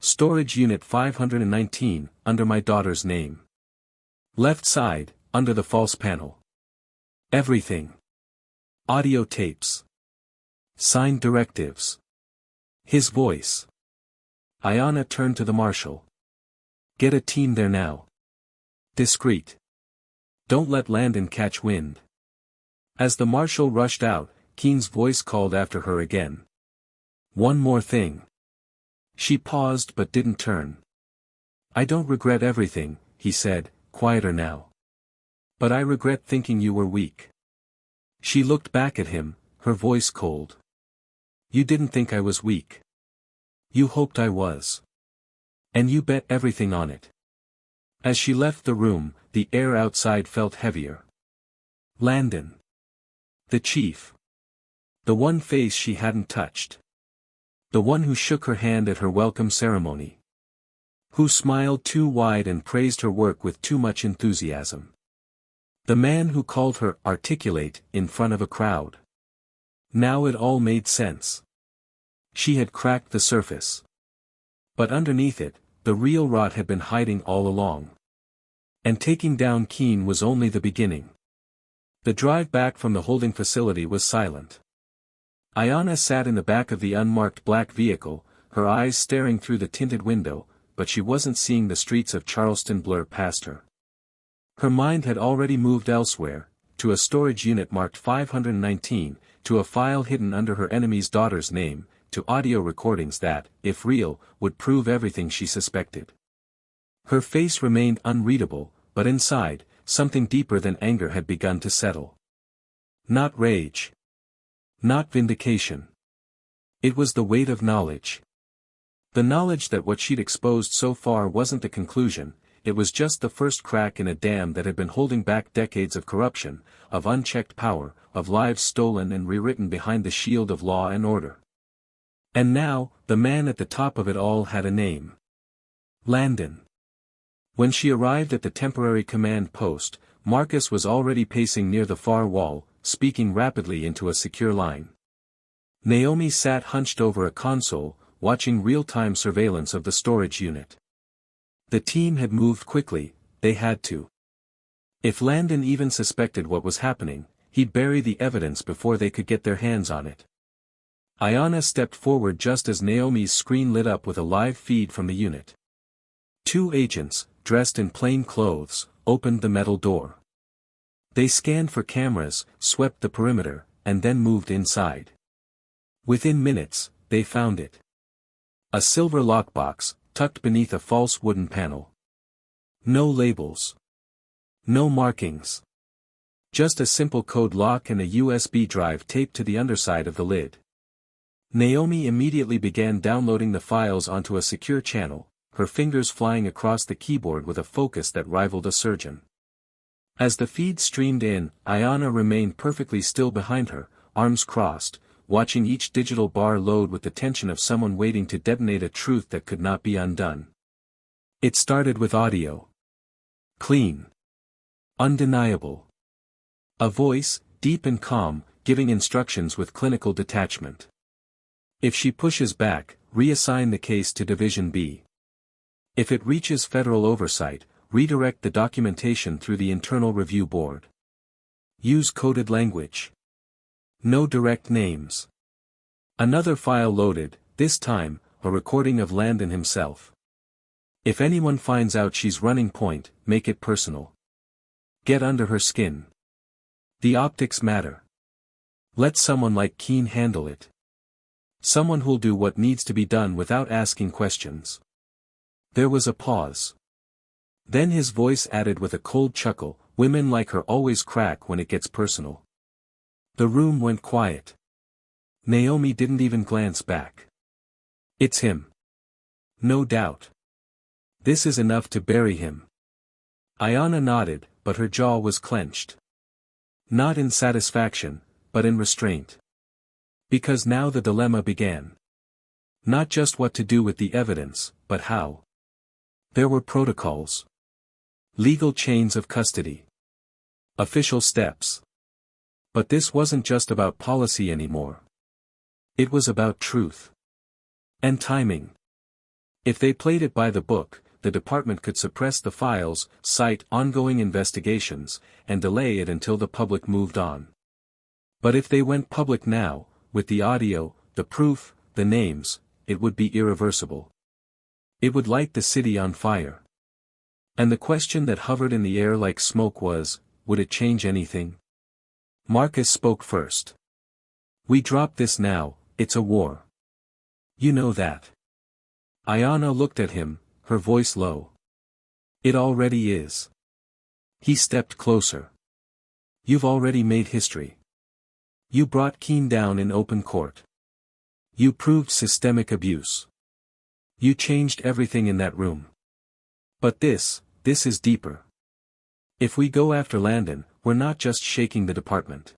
Storage unit 519, under my daughter's name. Left side, under the false panel. Everything. Audio tapes. Signed directives. His voice. Ayana turned to the marshal. Get a team there now. Discreet. Don't let Landon catch wind. As the marshal rushed out, Keen's voice called after her again. One more thing. She paused but didn't turn. I don't regret everything, he said, quieter now. But I regret thinking you were weak. She looked back at him, her voice cold. You didn't think I was weak. You hoped I was. And you bet everything on it. As she left the room, the air outside felt heavier. Landon. The chief. The one face she hadn't touched. The one who shook her hand at her welcome ceremony. Who smiled too wide and praised her work with too much enthusiasm. The man who called her articulate in front of a crowd. Now it all made sense. She had cracked the surface. But underneath it, the real rot had been hiding all along. And taking down Keen was only the beginning. The drive back from the holding facility was silent. Ayana sat in the back of the unmarked black vehicle, her eyes staring through the tinted window, but she wasn't seeing the streets of Charleston blur past her. Her mind had already moved elsewhere, to a storage unit marked 519, to a file hidden under her enemy's daughter's name, to audio recordings that, if real, would prove everything she suspected. Her face remained unreadable, but inside, something deeper than anger had begun to settle. Not rage. Not vindication. It was the weight of knowledge. The knowledge that what she'd exposed so far wasn't the conclusion, it was just the first crack in a dam that had been holding back decades of corruption, of unchecked power, of lives stolen and rewritten behind the shield of law and order. And now, the man at the top of it all had a name. Landon. When she arrived at the temporary command post, Marcus was already pacing near the far wall, speaking rapidly into a secure line. Naomi sat hunched over a console, watching real-time surveillance of the storage unit. The team had moved quickly, they had to. If Landon even suspected what was happening, he'd bury the evidence before they could get their hands on it. Ayana stepped forward just as Naomi's screen lit up with a live feed from the unit. Two agents, dressed in plain clothes, opened the metal door. They scanned for cameras, swept the perimeter, and then moved inside. Within minutes, they found it. A silver lockbox, tucked beneath a false wooden panel. No labels. No markings. Just a simple code lock and a USB drive taped to the underside of the lid. Naomi immediately began downloading the files onto a secure channel, her fingers flying across the keyboard with a focus that rivaled a surgeon. As the feed streamed in, Ayana remained perfectly still behind her, arms crossed, watching each digital bar load with the tension of someone waiting to detonate a truth that could not be undone. It started with audio. Clean. Undeniable. A voice, deep and calm, giving instructions with clinical detachment. If she pushes back, reassign the case to Division B. If it reaches federal oversight, redirect the documentation through the Internal Review Board. Use coded language. No direct names. Another file loaded, this time, a recording of Landon himself. If anyone finds out she's running point, make it personal. Get under her skin. The optics matter. Let someone like Keane handle it. Someone who'll do what needs to be done without asking questions. There was a pause. Then his voice added with a cold chuckle, women like her always crack when it gets personal. The room went quiet. Naomi didn't even glance back. It's him. No doubt. This is enough to bury him. Ayanna nodded, but her jaw was clenched. Not in satisfaction, but in restraint. Because now the dilemma began. Not just what to do with the evidence, but how. There were protocols. Legal chains of custody. Official steps. But this wasn't just about policy anymore. It was about truth. And timing. If they played it by the book, the department could suppress the files, cite ongoing investigations, and delay it until the public moved on. But if they went public now, with the audio, the proof, the names, it would be irreversible. It would light the city on fire. And the question that hovered in the air like smoke was, would it change anything? Marcus spoke first. We drop this now, it's a war. You know that. Ayanna looked at him, her voice low. It already is. He stepped closer. You've already made history. You brought Keane down in open court. You proved systemic abuse. You changed everything in that room. But this is deeper. If we go after Landon, we're not just shaking the department.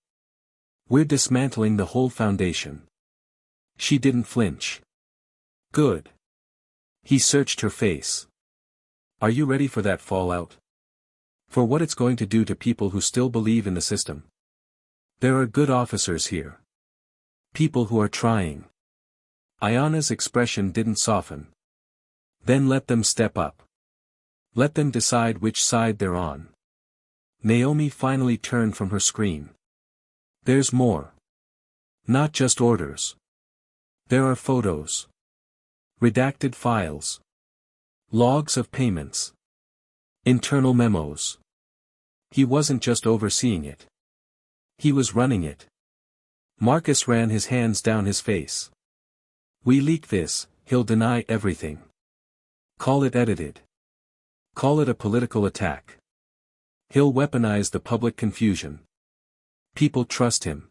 We're dismantling the whole foundation. She didn't flinch. Good. He searched her face. Are you ready for that fallout? For what it's going to do to people who still believe in the system? There are good officers here. People who are trying. Ayanna's expression didn't soften. Then let them step up. Let them decide which side they're on. Naomi finally turned from her screen. There's more. Not just orders. There are photos. Redacted files. Logs of payments. Internal memos. He wasn't just overseeing it. He was running it. Marcus ran his hands down his face. We leak this, he'll deny everything. Call it edited. Call it a political attack. He'll weaponize the public confusion. People trust him.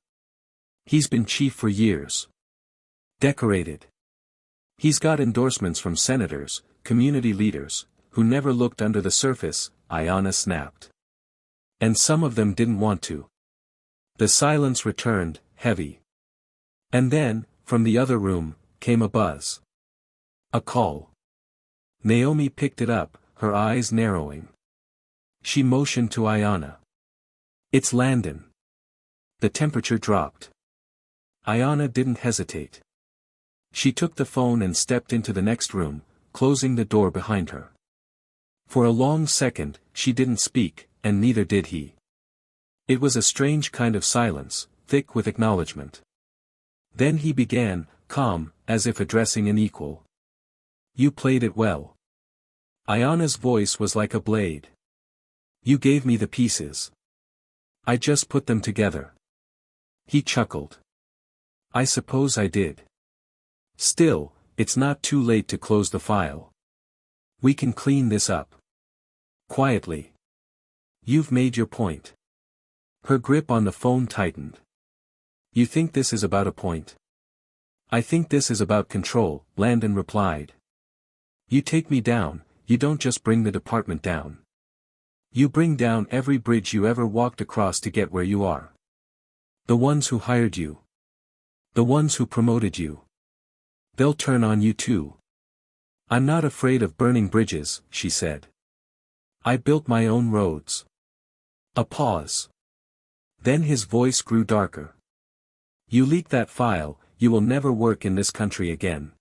He's been chief for years. Decorated. He's got endorsements from senators, community leaders, who never looked under the surface, Ayanna snapped. And some of them didn't want to. The silence returned, heavy. And then, from the other room, came a buzz. A call. Naomi picked it up, her eyes narrowing. She motioned to Ayanna. It's Landon. The temperature dropped. Ayanna didn't hesitate. She took the phone and stepped into the next room, closing the door behind her. For a long second, she didn't speak, and neither did he. It was a strange kind of silence, thick with acknowledgement. Then he began, calm, as if addressing an equal. You played it well. Ayanna's voice was like a blade. You gave me the pieces. I just put them together. He chuckled. I suppose I did. Still, it's not too late to close the file. We can clean this up. Quietly. You've made your point. Her grip on the phone tightened. You think this is about a point? I think this is about control, Landon replied. You take me down, you don't just bring the department down. You bring down every bridge you ever walked across to get where you are. The ones who hired you. The ones who promoted you. They'll turn on you too. I'm not afraid of burning bridges, she said. I built my own roads. A pause. Then his voice grew darker. You leak that file, you will never work in this country again.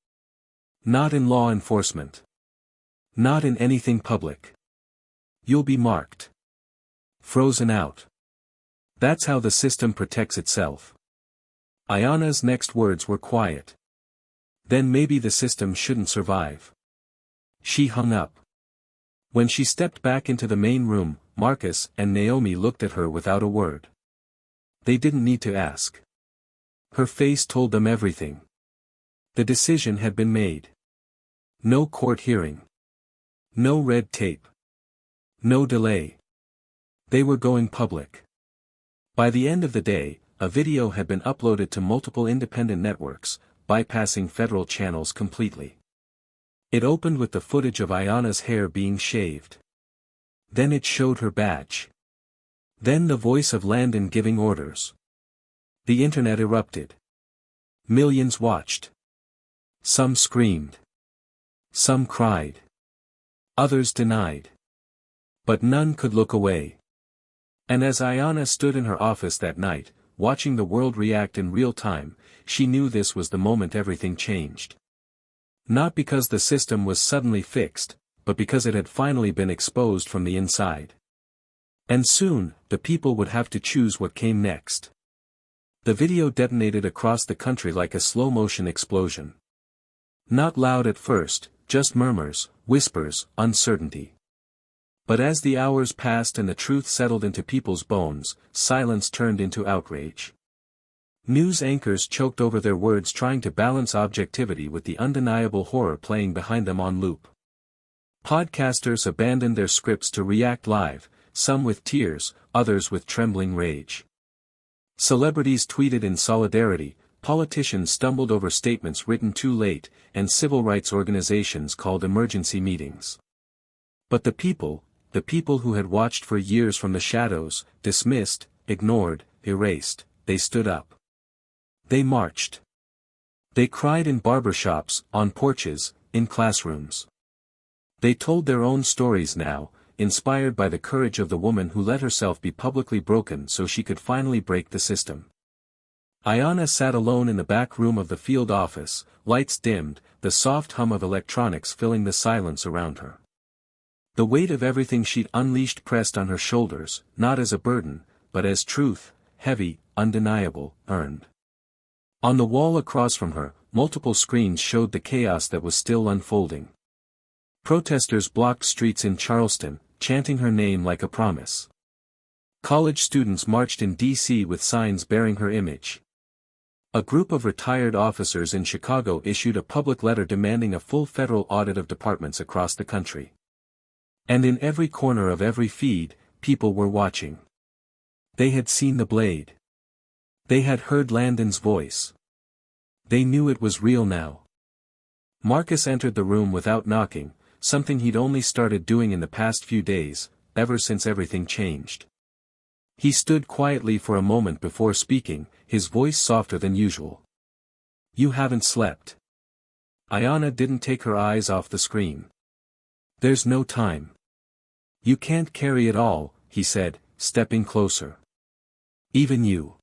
Not in law enforcement. Not in anything public. You'll be marked. Frozen out. That's how the system protects itself. Ayanna's next words were quiet. Then maybe the system shouldn't survive. She hung up. When she stepped back into the main room, Marcus and Naomi looked at her without a word. They didn't need to ask. Her face told them everything. The decision had been made. No court hearing. No red tape. No delay. They were going public. By the end of the day, a video had been uploaded to multiple independent networks, bypassing federal channels completely. It opened with the footage of Ayanna's hair being shaved. Then it showed her badge. Then the voice of Landon giving orders. The internet erupted. Millions watched. Some screamed. Some cried. Others denied. But none could look away. And as Ayanna stood in her office that night, watching the world react in real time, she knew this was the moment everything changed. Not because the system was suddenly fixed, but because it had finally been exposed from the inside. And soon, the people would have to choose what came next. The video detonated across the country like a slow-motion explosion. Not loud at first, just murmurs, whispers, uncertainty. But as the hours passed and the truth settled into people's bones, silence turned into outrage. News anchors choked over their words trying to balance objectivity with the undeniable horror playing behind them on loop. Podcasters abandoned their scripts to react live, some with tears, others with trembling rage. Celebrities tweeted in solidarity, politicians stumbled over statements written too late, and civil rights organizations called emergency meetings. But the people who had watched for years from the shadows, dismissed, ignored, erased, they stood up. They marched. They cried in barbershops, on porches, in classrooms. They told their own stories now, inspired by the courage of the woman who let herself be publicly broken so she could finally break the system. Ayanna sat alone in the back room of the field office, lights dimmed, the soft hum of electronics filling the silence around her. The weight of everything she'd unleashed pressed on her shoulders, not as a burden, but as truth, heavy, undeniable, earned. On the wall across from her, multiple screens showed the chaos that was still unfolding. Protesters blocked streets in Charleston, chanting her name like a promise. College students marched in D.C. with signs bearing her image. A group of retired officers in Chicago issued a public letter demanding a full federal audit of departments across the country. And in every corner of every feed, people were watching. They had seen the blade. They had heard Landon's voice. They knew it was real now. Marcus entered the room without knocking, something he'd only started doing in the past few days, ever since everything changed. He stood quietly for a moment before speaking, his voice softer than usual. "You haven't slept." Ayanna didn't take her eyes off the screen. "There's no time. You can't carry it all," he said, stepping closer. "Even you."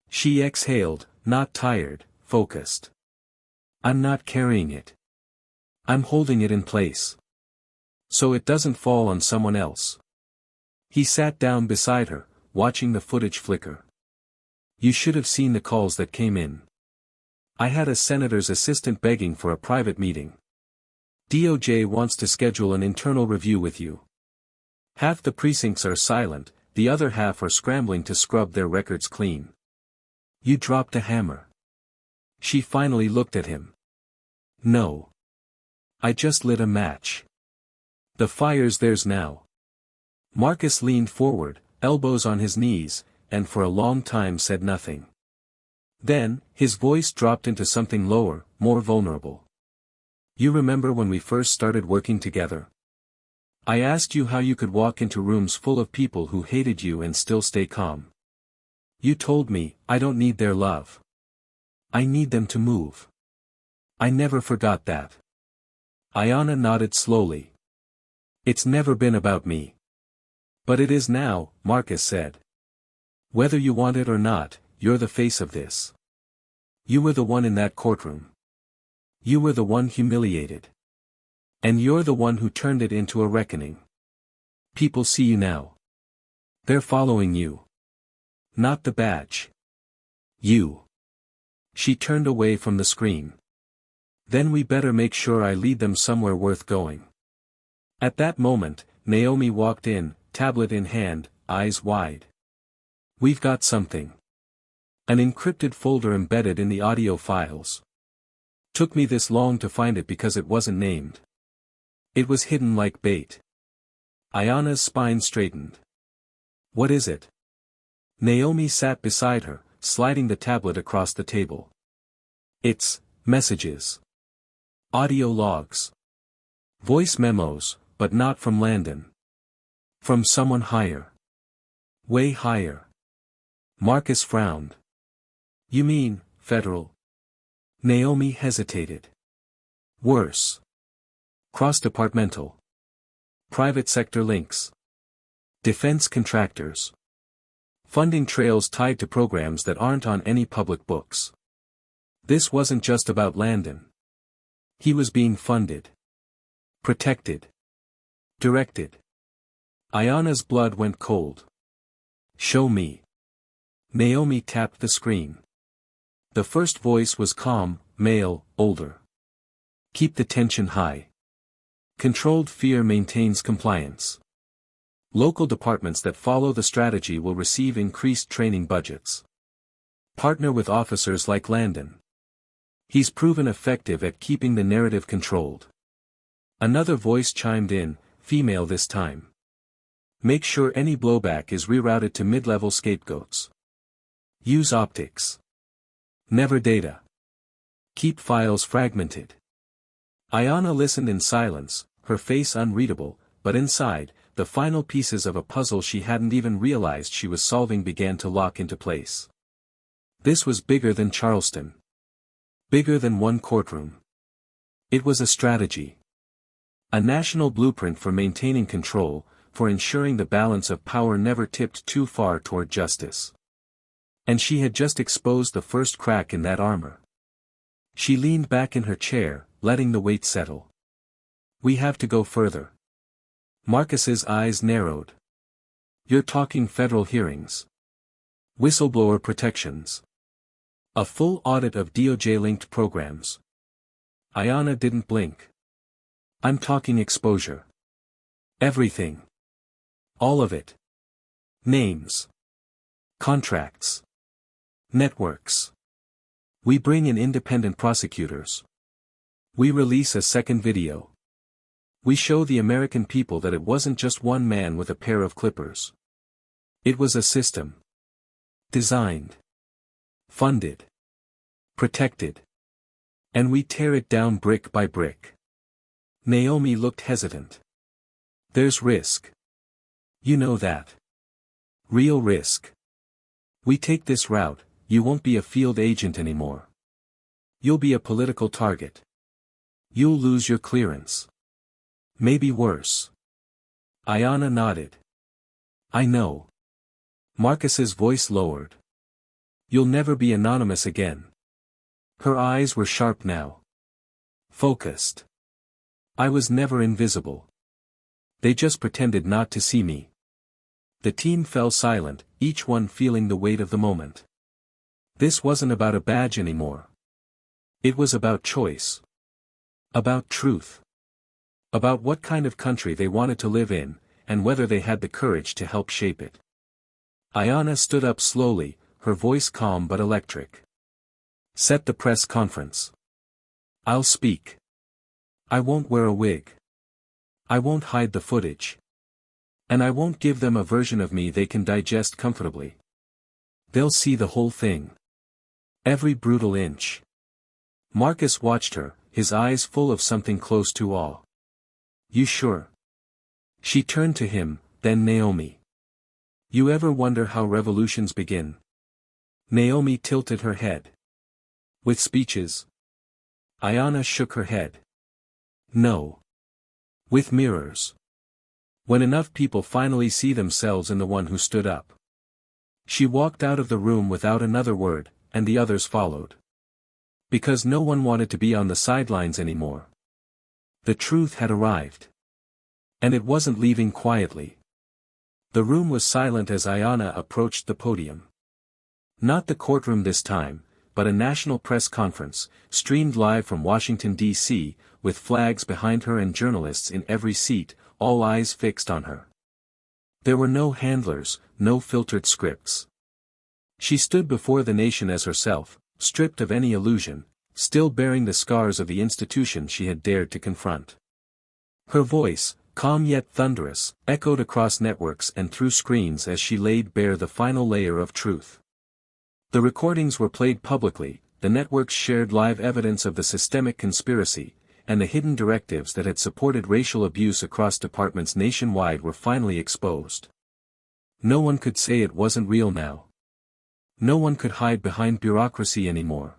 She exhaled, not tired, focused. "I'm not carrying it. I'm holding it in place. So it doesn't fall on someone else." He sat down beside her, watching the footage flicker. "You should have seen the calls that came in. I had a senator's assistant begging for a private meeting. DOJ wants to schedule an internal review with you. Half the precincts are silent, the other half are scrambling to scrub their records clean. You dropped a hammer." She finally looked at him. "No. I just lit a match. The fire's theirs now." Marcus leaned forward, elbows on his knees, and for a long time said nothing. Then, his voice dropped into something lower, more vulnerable. "You remember when we first started working together? I asked you how you could walk into rooms full of people who hated you and still stay calm. You told me, I don't need their love. I need them to move. I never forgot that." Ayanna nodded slowly. "It's never been about me. But it is now," Marcus said. "Whether you want it or not, you're the face of this. You were the one in that courtroom. You were the one humiliated. And you're the one who turned it into a reckoning. People see you now. They're following you. Not the badge. You." She turned away from the screen. Then we better make sure I lead them somewhere worth going. At that moment, Naomi walked in, tablet in hand, eyes wide. We've got something. An encrypted folder embedded in the audio files. Took me this long to find it because it wasn't named. It was hidden like bait. Ayana's spine straightened. What is it? Naomi sat beside her, sliding the tablet across the table. It's messages. Audio logs. Voice memos, but not from Landon. From someone higher. Way higher. Marcus frowned. You mean, federal? Naomi hesitated. Worse. Cross-departmental. Private sector links. Defense contractors. Funding trails tied to programs that aren't on any public books. This wasn't just about Landon. He was being funded. Protected. Directed. Ayana's blood went cold. Show me. Naomi tapped the screen. The first voice was calm, male, older. Keep the tension high. Controlled fear maintains compliance. Local departments that follow the strategy will receive increased training budgets. Partner with officers like Landon. He's proven effective at keeping the narrative controlled. Another voice chimed in, female this time. Make sure any blowback is rerouted to mid-level scapegoats. Use optics. Never data. Keep files fragmented. Ayana listened in silence, her face unreadable, but inside, the final pieces of a puzzle she hadn't even realized she was solving began to lock into place. This was bigger than Charleston. Bigger than one courtroom. It was a strategy. A national blueprint for maintaining control, for ensuring the balance of power never tipped too far toward justice. And she had just exposed the first crack in that armor. She leaned back in her chair, letting the weight settle. We have to go further. Marcus's eyes narrowed. You're talking federal hearings. Whistleblower protections. A full audit of DOJ-linked programs. Ayana didn't blink. I'm talking exposure. Everything. All of it. Names. Contracts. Networks. We bring in independent prosecutors. We release a second video. We show the American people that it wasn't just one man with a pair of clippers. It was a system. Designed. Funded. Protected. And we tear it down brick by brick. Naomi looked hesitant. There's risk. You know that. Real risk. We take this route, you won't be a field agent anymore. You'll be a political target. You'll lose your clearance. Maybe worse. Ayana nodded. I know. Marcus's voice lowered. You'll never be anonymous again. Her eyes were sharp now. Focused. I was never invisible. They just pretended not to see me. The team fell silent, each one feeling the weight of the moment. This wasn't about a badge anymore. It was about choice. About truth. About what kind of country they wanted to live in, and whether they had the courage to help shape it. Ayana stood up slowly, her voice calm but electric. Set the press conference. I'll speak. I won't wear a wig. I won't hide the footage. And I won't give them a version of me they can digest comfortably. They'll see the whole thing. Every brutal inch. Marcus watched her, his eyes full of something close to awe. You sure? She turned to him, then Naomi. You ever wonder how revolutions begin? Naomi tilted her head. With speeches? Ayana shook her head. No. With mirrors. When enough people finally see themselves in the one who stood up. She walked out of the room without another word, and the others followed. Because no one wanted to be on the sidelines anymore. The truth had arrived. And it wasn't leaving quietly. The room was silent as Ayana approached the podium. Not the courtroom this time, but a national press conference, streamed live from Washington, D.C., with flags behind her and journalists in every seat, all eyes fixed on her. There were no handlers, no filtered scripts. She stood before the nation as herself, stripped of any illusion, still bearing the scars of the institution she had dared to confront. Her voice, calm yet thunderous, echoed across networks and through screens as she laid bare the final layer of truth. The recordings were played publicly, the networks shared live evidence of the systemic conspiracy, and the hidden directives that had supported racial abuse across departments nationwide were finally exposed. No one could say it wasn't real now. No one could hide behind bureaucracy anymore.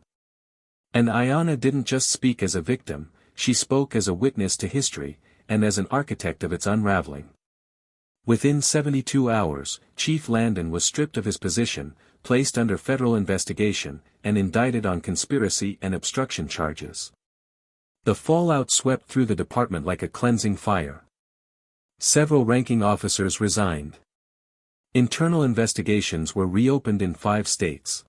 And Ayanna didn't just speak as a victim, she spoke as a witness to history, and as an architect of its unraveling. Within 72 hours, Chief Landon was stripped of his position, placed under federal investigation, and indicted on conspiracy and obstruction charges. The fallout swept through the department like a cleansing fire. Several ranking officers resigned. Internal investigations were reopened in 5 states.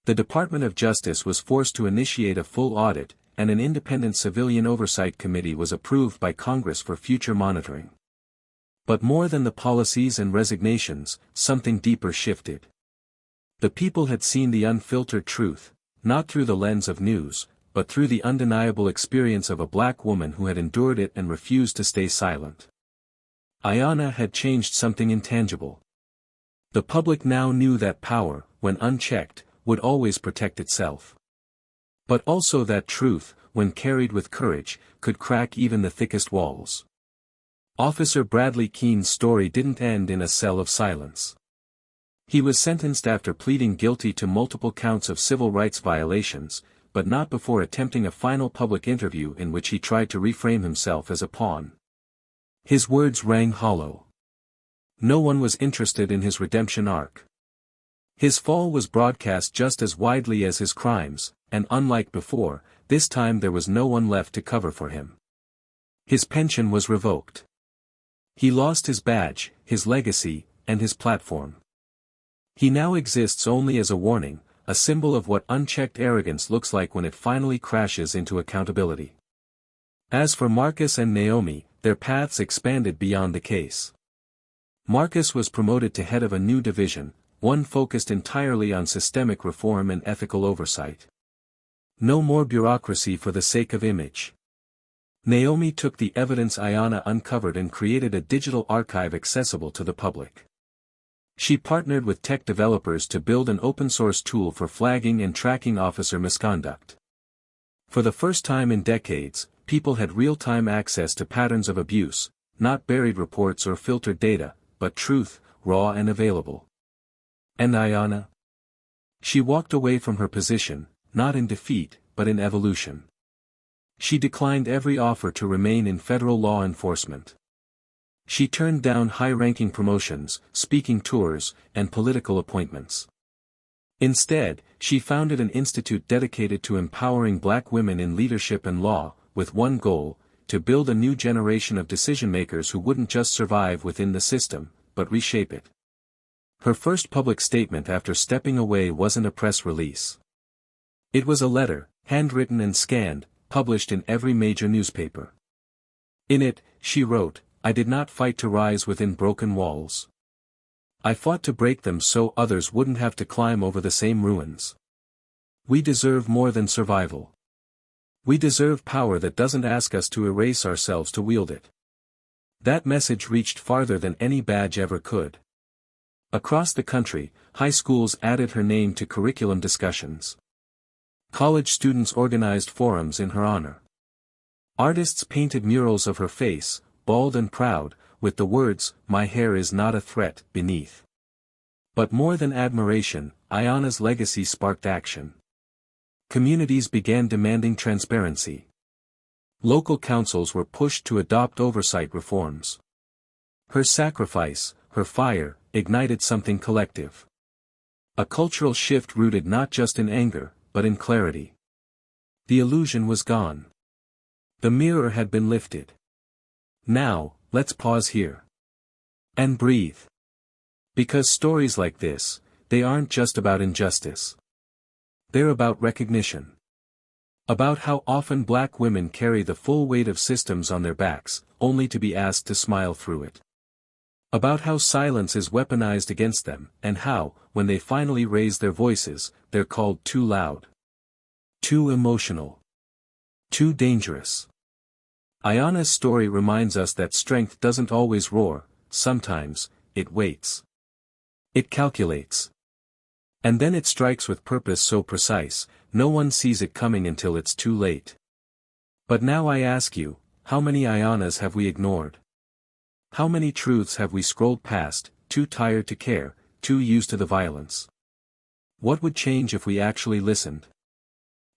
The Department of Justice was forced to initiate a full audit, and an independent civilian oversight committee was approved by Congress for future monitoring. But more than the policies and resignations, something deeper shifted. The people had seen the unfiltered truth, not through the lens of news, but through the undeniable experience of a black woman who had endured it and refused to stay silent. Ayanna had changed something intangible. The public now knew that power, when unchecked, would always protect itself. But also that truth, when carried with courage, could crack even the thickest walls. Officer Bradley Keene's story didn't end in a cell of silence. He was sentenced after pleading guilty to multiple counts of civil rights violations, but not before attempting a final public interview in which he tried to reframe himself as a pawn. His words rang hollow. No one was interested in his redemption arc. His fall was broadcast just as widely as his crimes, and unlike before, this time there was no one left to cover for him. His pension was revoked. He lost his badge, his legacy, and his platform. He now exists only as a warning, a symbol of what unchecked arrogance looks like when it finally crashes into accountability. As for Marcus and Naomi, their paths expanded beyond the case. Marcus was promoted to head of a new division, one focused entirely on systemic reform and ethical oversight. No more bureaucracy for the sake of image. Naomi took the evidence Ayanna uncovered and created a digital archive accessible to the public. She partnered with tech developers to build an open-source tool for flagging and tracking officer misconduct. For the first time in decades, people had real-time access to patterns of abuse, not buried reports or filtered data, but truth, raw and available. And Ayanna? She walked away from her position, not in defeat, but in evolution. She declined every offer to remain in federal law enforcement. She turned down high-ranking promotions, speaking tours, and political appointments. Instead, she founded an institute dedicated to empowering black women in leadership and law, with one goal, to build a new generation of decision-makers who wouldn't just survive within the system, but reshape it. Her first public statement after stepping away wasn't a press release. It was a letter, handwritten and scanned, published in every major newspaper. In it, she wrote, "I did not fight to rise within broken walls. I fought to break them so others wouldn't have to climb over the same ruins. We deserve more than survival. We deserve power that doesn't ask us to erase ourselves to wield it." That message reached farther than any badge ever could. Across the country, high schools added her name to curriculum discussions. College students organized forums in her honor. Artists painted murals of her face, bald and proud, with the words, "My hair is not a threat," beneath. But more than admiration, Ayanna's legacy sparked action. Communities began demanding transparency. Local councils were pushed to adopt oversight reforms. Her sacrifice, her fire, ignited something collective. A cultural shift rooted not just in anger, but in clarity. The illusion was gone. The mirror had been lifted. Now, let's pause here. And breathe. Because stories like this, they aren't just about injustice. They're about recognition. About how often black women carry the full weight of systems on their backs, only to be asked to smile through it. About how silence is weaponized against them, and how, when they finally raise their voices, they're called too loud, too emotional, too dangerous. Ayana's story reminds us that strength doesn't always roar, sometimes, it waits. It calculates. And then it strikes with purpose so precise, no one sees it coming until it's too late. But now I ask you, how many Ayanas have we ignored? How many truths have we scrolled past, too tired to care, too used to the violence? What would change if we actually listened?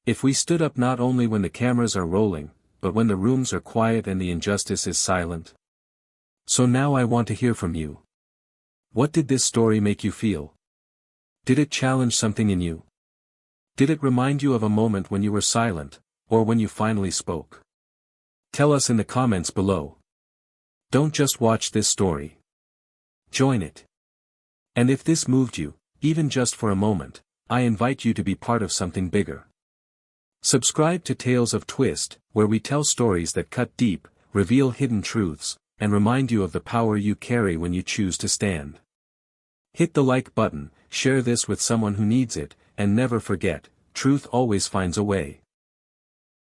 If we stood up not only when the cameras are rolling, but when the rooms are quiet and the injustice is silent? So now I want to hear from you. What did this story make you feel? Did it challenge something in you? Did it remind you of a moment when you were silent, or when you finally spoke? Tell us in the comments below. Don't just watch this story. Join it. And if this moved you, even just for a moment, I invite you to be part of something bigger. Subscribe to Tales of Twist, where we tell stories that cut deep, reveal hidden truths, and remind you of the power you carry when you choose to stand. Hit the like button, share this with someone who needs it, and never forget, truth always finds a way.